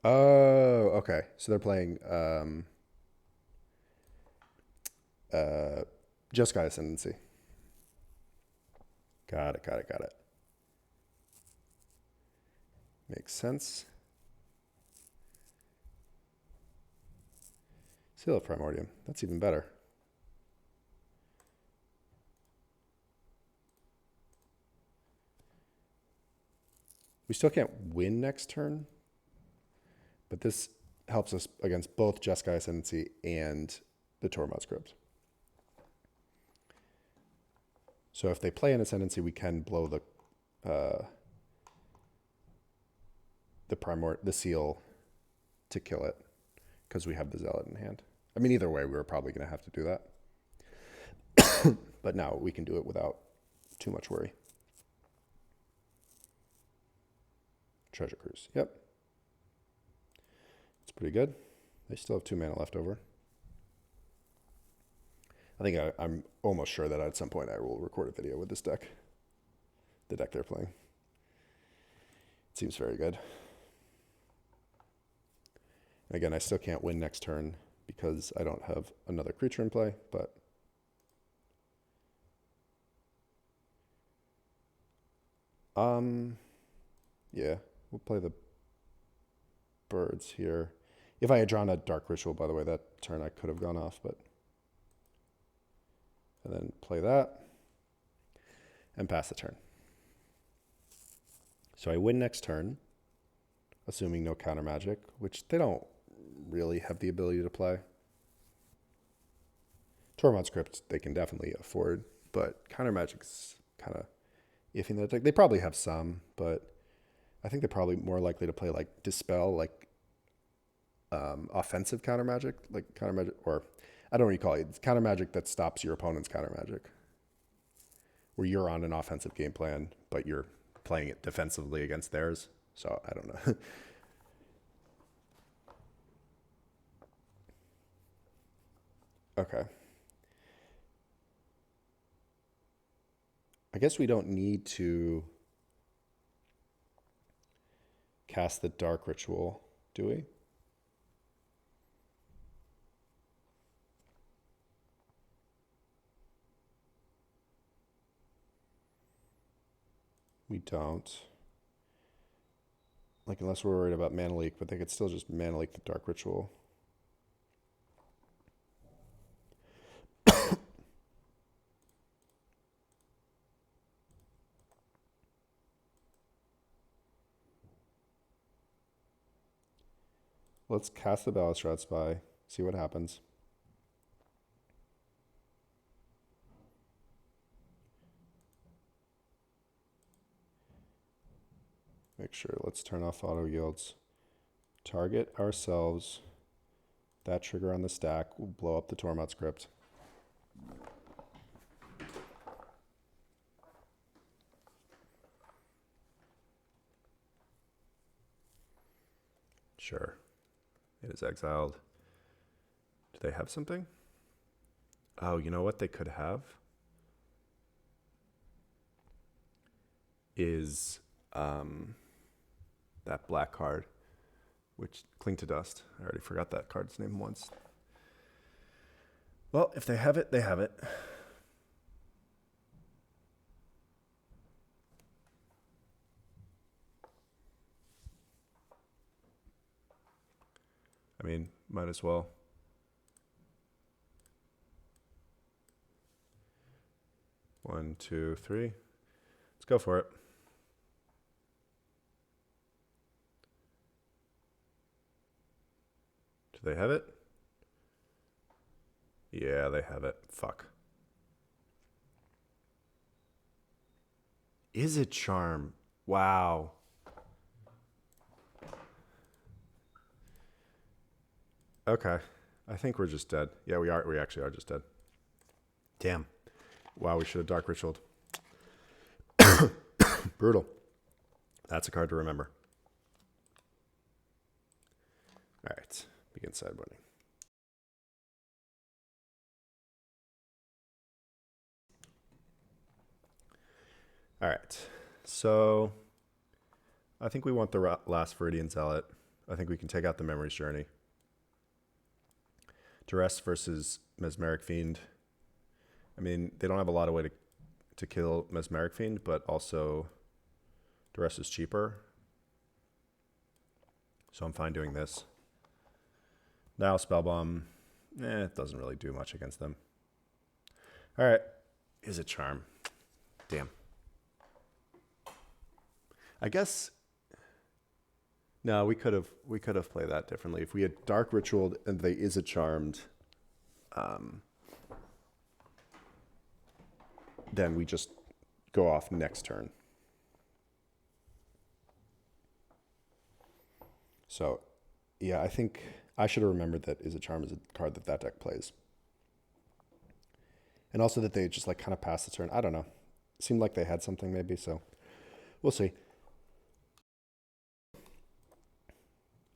Speaker 1: Oh, okay. So they're playing Jeskai Ascendancy. Got it. Makes sense. Seal of Primordium. That's even better. We still can't win next turn, but this helps us against both Jeskai Ascendancy and the Tormod Script. So if they play an Ascendancy, we can blow the seal to kill it because we have the Zealot in hand. I mean, either way, we were probably going to have to do that. But now we can do it without too much worry. Treasure Cruise. Yep. It's pretty good. They still have 2 mana left over. I think I'm almost sure that at some point I will record a video with this deck. The deck they're playing. It seems very good. And again, I still can't win next turn because I don't have another creature in play, but yeah, we'll play the birds here. If I had drawn a Dark Ritual, by the way, that turn I could have gone off, but and then play that and pass the turn. So I win next turn, assuming no counter magic, which they don't really have the ability to play. Tormod Script they can definitely afford, but counter magic's kind of iffy in that deck. They probably have some, but I think they're probably more likely to play like Dispel, like offensive counter magic, or I don't know what you call it. It's counter magic that stops your opponent's counter magic, where you're on an offensive game plan, but you're playing it defensively against theirs. So I don't know. Okay. I guess we don't need to cast the Dark Ritual, do we? We don't. Like, unless we're worried about mana leak, but they could still just mana leak the Dark Ritual. Let's cast the Balustrad's Spy, see what happens. make sure. Let's turn off auto yields. Target ourselves. That trigger on the stack will blow up the Tormod script. Sure. It is exiled. Do they have something? Oh, you know what they could have? Is that black card, which Cling to Dust. I already forgot that card's name once. Well, if they have it, they have it. I mean, might as well. One, two, three. Let's go for it. Do they have it? Yeah, they have it. Fuck. Is it Charm? Wow. Okay. I think we're just dead. Yeah, we are. We actually are just dead. Damn. Wow, we should have Dark Ritualed. Brutal. That's a card to remember. All right. Begin sideboarding. All right. So I think we want the last Viridian Zealot. I think we can take out the Memory's Journey. Duress versus Mesmeric Fiend. I mean, they don't have a lot of way to kill Mesmeric Fiend, but also Duress is cheaper. So I'm fine doing this. Now Spellbomb, it doesn't really do much against them. All right, is it Charm? Damn. I guess, no, we could have played that differently. If we had Dark Ritualed and they is it Charmed, then we just go off next turn. So, yeah, I think I should have remembered that Is It Charm is a card that deck plays. And also that they just like kind of passed the turn. I don't know. It seemed like they had something maybe, so we'll see.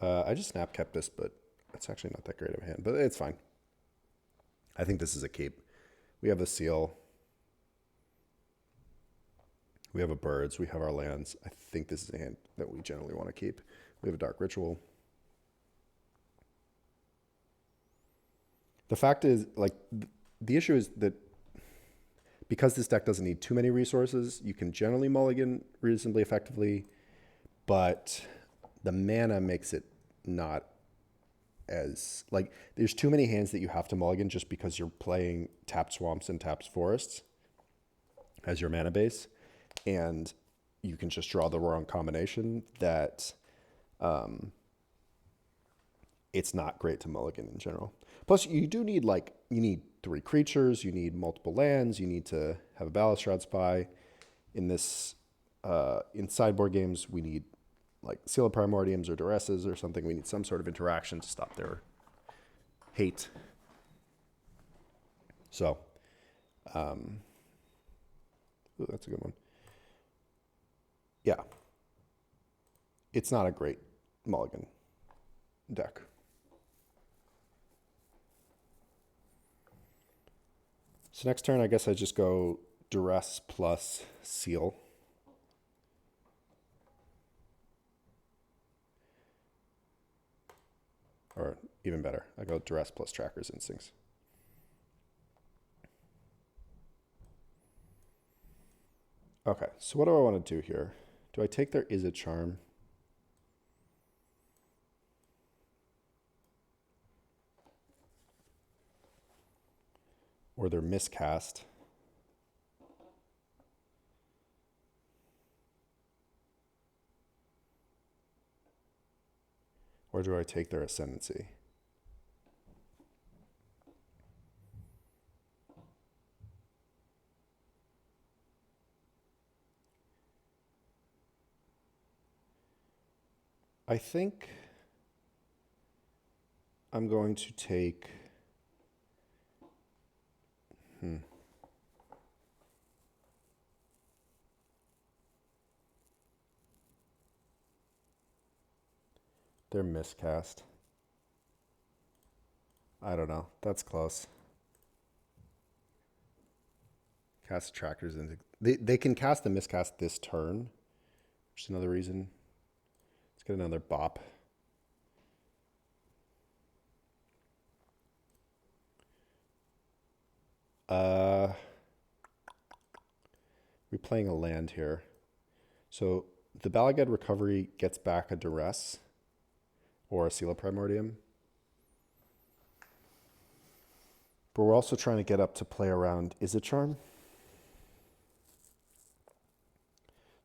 Speaker 1: I just snap kept this, but it's actually not that great of a hand, but it's fine. I think this is a keep. We have the seal. We have a birds. We have our lands. I think this is a hand that we generally want to keep. We have a Dark Ritual. The fact is, like, the issue is that because this deck doesn't need too many resources, you can generally mulligan reasonably effectively, but the mana makes it not as, like, there's too many hands that you have to mulligan just because you're playing tapped swamps and tapped forests as your mana base, and you can just draw the wrong combination that it's not great to mulligan in general. Plus, you do need, like, you need 3 creatures, you need multiple lands, you need to have a Ballast Shroud Spy. In this, in sideboard games, we need, like, Seal of Primordiums or Duresses or something. We need some sort of interaction to stop their hate. So, ooh, that's a good one. Yeah. It's not a great mulligan deck. So next turn, I guess I just go Duress plus Seal. Or even better, I go Duress plus Tracker's Instincts. Okay, so what do I want to do here? Do I take their Is It Charm? Or their Miscast? Or do I take their Ascendancy? I think I'm going to take... They're miscast. I don't know. That's close. Cast trackers into... They can cast and miscast this turn, which is another reason. Let's get another bop. We're playing a land here. So the Balagad Recovery gets back a Duress or a Seal of Primordium. But we're also trying to get up to play around Izzet.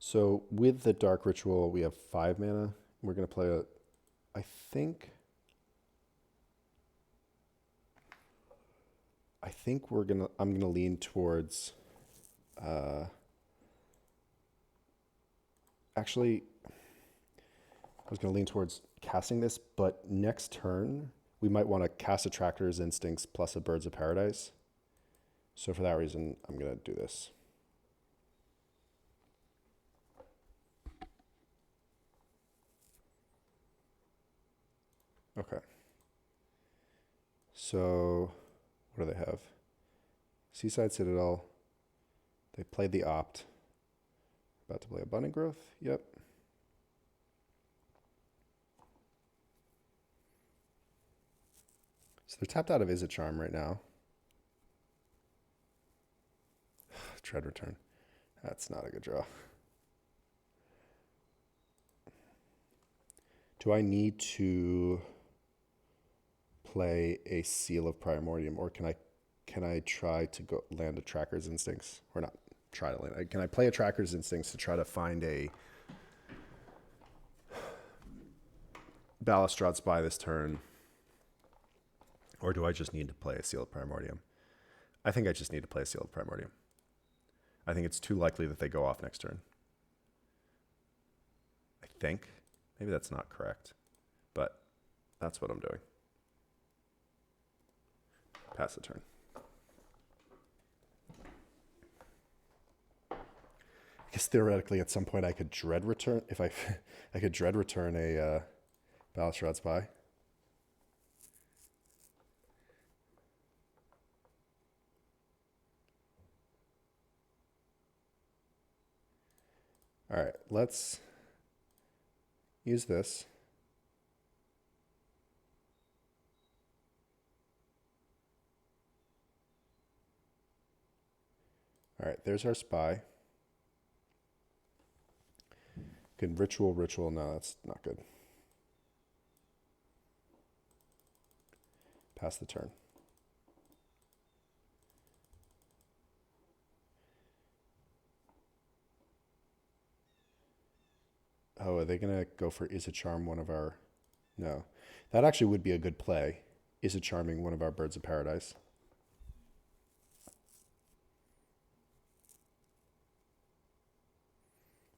Speaker 1: So with the Dark Ritual, we have 5 mana. We're going to play a... I think I'm going to lean towards... Actually, I was going to lean towards casting this, but next turn, we might want to cast a Tractor's Instincts plus a Birds of Paradise. So for that reason, I'm going to do this. Okay. So what do they have? Seaside Citadel. They played the Opt. About to play Abundant Growth. Yep. So they're tapped out of Izzet right now. Tread Return. That's not a good draw. Do I need to play a Seal of Primordium, or can I try to go land a Tracker's Instincts, or not try to land? Can I play a Tracker's Instincts to try to find a Balustrade Spy this turn, or do I just need to play a Seal of Primordium? I think I just need to play a Seal of Primordium. I think it's too likely that they go off next turn. I think. Maybe that's not correct, but that's what I'm doing. Pass the turn. I guess theoretically at some point I could dread return, if I could dread return a Balustrade Spy. All right, let's use this. All right, there's our spy. Good ritual. No, that's not good. Pass the turn. Oh, are they going to go for Izzet one of our... No. That actually would be a good play. Izzet one of our Birds of Paradise.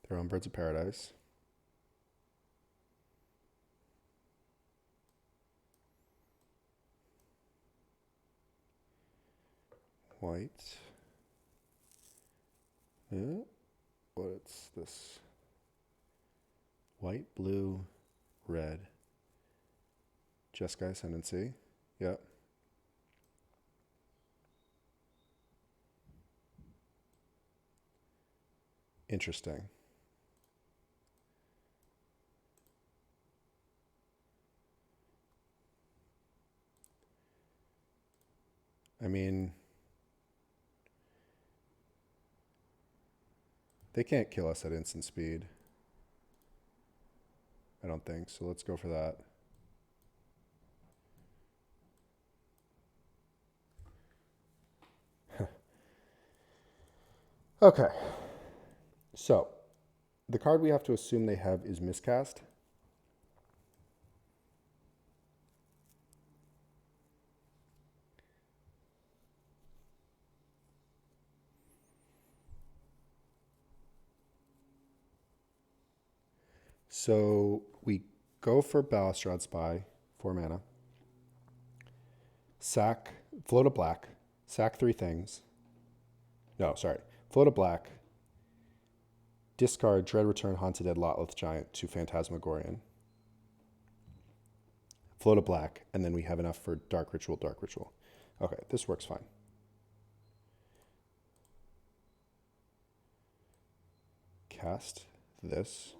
Speaker 1: They're on Birds of Paradise. White. What's this? White, blue, red. Jeskai Ascendancy. Yep. Interesting. I mean, they can't kill us at instant speed. I don't think, so let's go for that. Okay. So, the card we have to assume they have is Miscast. So we go for Balustrade Spy, 4 mana. Sack, float a black, sack 3 things. No, sorry. Float a black, discard Dread Return, Haunted Dead, Lotleth Giant to Phantasmagorian. Float a black, and then we have enough for Dark Ritual, Dark Ritual. Okay, this works fine. Cast this.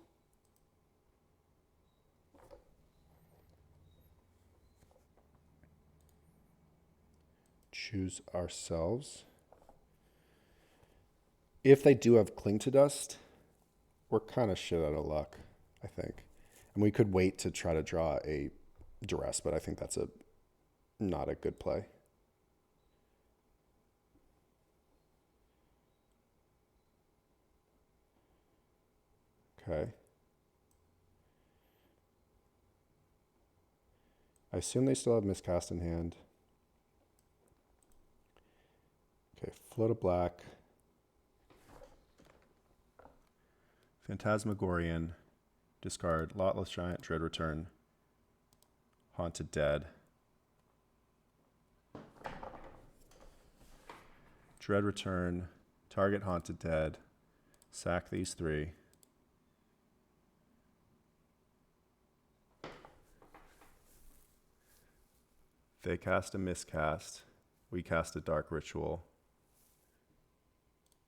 Speaker 1: Choose ourselves. If they do have Cling to Dust, we're kind of shit out of luck, I think. And we could wait to try to draw a Duress, but I think that's not a good play. Okay. I assume they still have Miscast in hand. Okay, float a black. Phantasmagorian, discard Lotless Giant, Dread Return, Haunted Dead. Dread Return, target Haunted Dead, sack these 3. They cast a Miscast. We cast a Dark Ritual.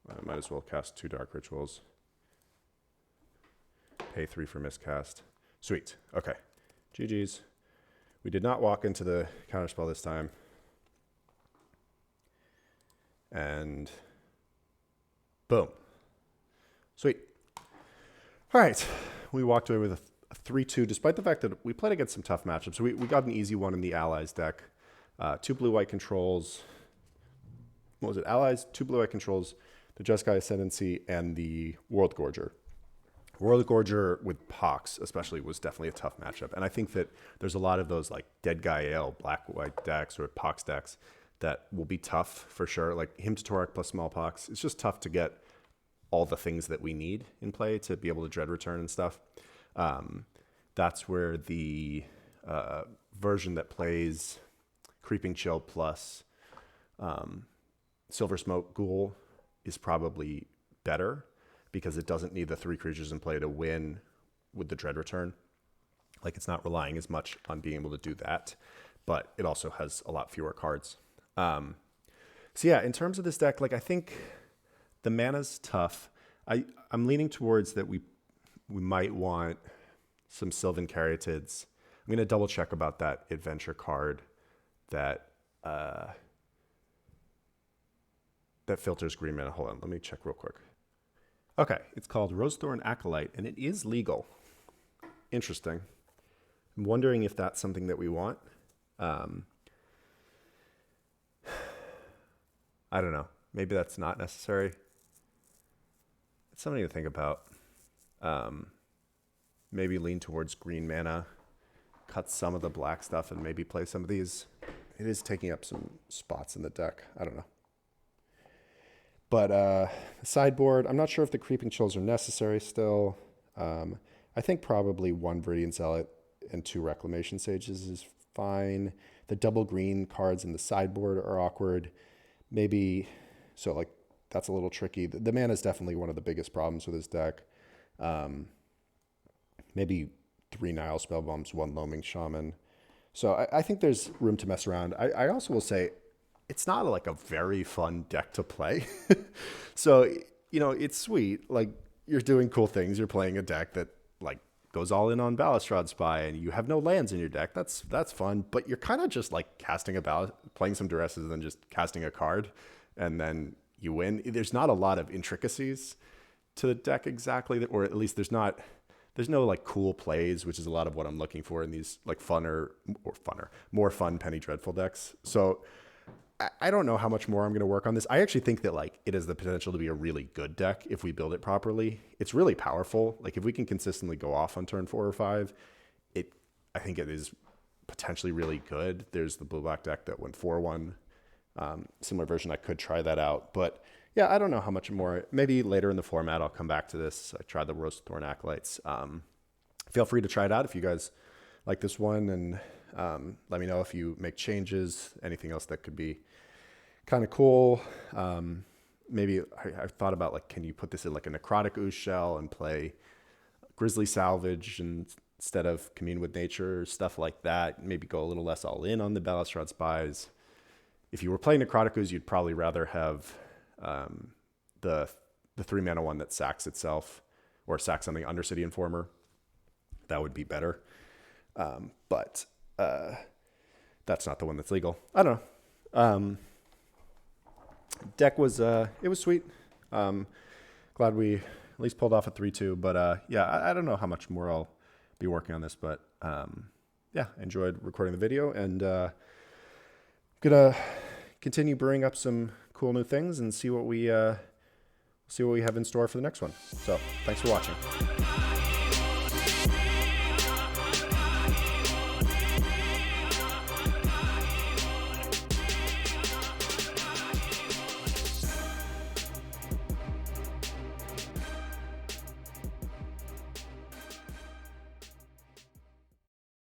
Speaker 1: I might as well cast 2 Dark Rituals. Pay 3 for Miscast. Sweet. Okay. GG's. We did not walk into the counterspell this time. And boom. Sweet. All right. We walked away with a 3-2, despite the fact that we played against some tough matchups. We got an easy one in the Allies deck. 2 blue-white controls. What was it? Allies, 2 blue-white controls, the Jeskai Ascendancy, and the Worldgorger. Worldgorger with Pox especially was definitely a tough matchup. And I think that there's a lot of those like Dead Guy Ale, black-white decks or Pox decks that will be tough for sure. Like Hymn to Torak plus Smallpox. It's just tough to get all the things that we need in play to be able to Dread Return and stuff. That's where the version that plays Creeping Chill plus Silver Smoke Ghoul is probably better because it doesn't need the 3 creatures in play to win with the Dread Return. Like it's not relying as much on being able to do that, but it also has a lot fewer cards. So yeah, in terms of this deck, like I think the mana's tough. I'm leaning towards that we might want some Sylvan Caryatids. I'm going to double check about that adventure card that filters green mana. Hold on, let me check real quick. Okay, it's called Rosethorn Acolyte, and it is legal. Interesting. I'm wondering if that's something that we want. I don't know. Maybe that's not necessary. It's something to think about. Maybe lean towards green mana, cut some of the black stuff, and maybe play some of these. It is taking up some spots in the deck. I don't know. But sideboard, I'm not sure if the Creeping Chills are necessary still. I think probably 1 Viridian Zealot and 2 Reclamation Sages is fine. The double green cards in the sideboard are awkward. Maybe, so like that's a little tricky. The mana is definitely one of the biggest problems with this deck. Maybe 3 Nile Spellbombs, 1 Loaming Shaman. So I think there's room to mess around. I also will say it's not like a very fun deck to play. So, you know, it's sweet. Like you're doing cool things. You're playing a deck that like goes all in on Balustrade Spy and you have no lands in your deck. That's fun, but you're kind of just like casting playing some Duresses and then just casting a card and then you win. There's not a lot of intricacies to the deck exactly, or at least there's no like cool plays, which is a lot of what I'm looking for in these like more fun Penny Dreadful decks. So I don't know how much more I'm going to work on this. I actually think that like it has the potential to be a really good deck if we build it properly. It's really powerful. Like if we can consistently go off on turn 4 or 5, I think it is potentially really good. There's the blue-black deck that went 4-1. Similar version. I could try that out, but yeah, I don't know how much more. Maybe later in the format, I'll come back to this. I tried the Rosethorn Acolytes. feel free to try it out if you guys like this one, and let me know if you make changes, anything else that could be kind of cool. Maybe I thought about, like, can you put this in like a Necrotic Ooze shell and play Grizzly Salvage instead of Commune with Nature, stuff like that. Maybe go a little less all in on the Balustrade Spies. If you were playing Necrotic Ooze, you'd probably rather have the 3-mana one that sacks itself, or sacks something Undercity Informer. That would be better. But that's not the one that's legal. I don't know. Deck was it was sweet. Glad we at least pulled off a 3-2. But yeah, I don't know how much more I'll be working on this, but yeah, enjoyed recording the video, and gonna continue brewing up some cool new things and see what we have in store for the next one. So thanks for watching.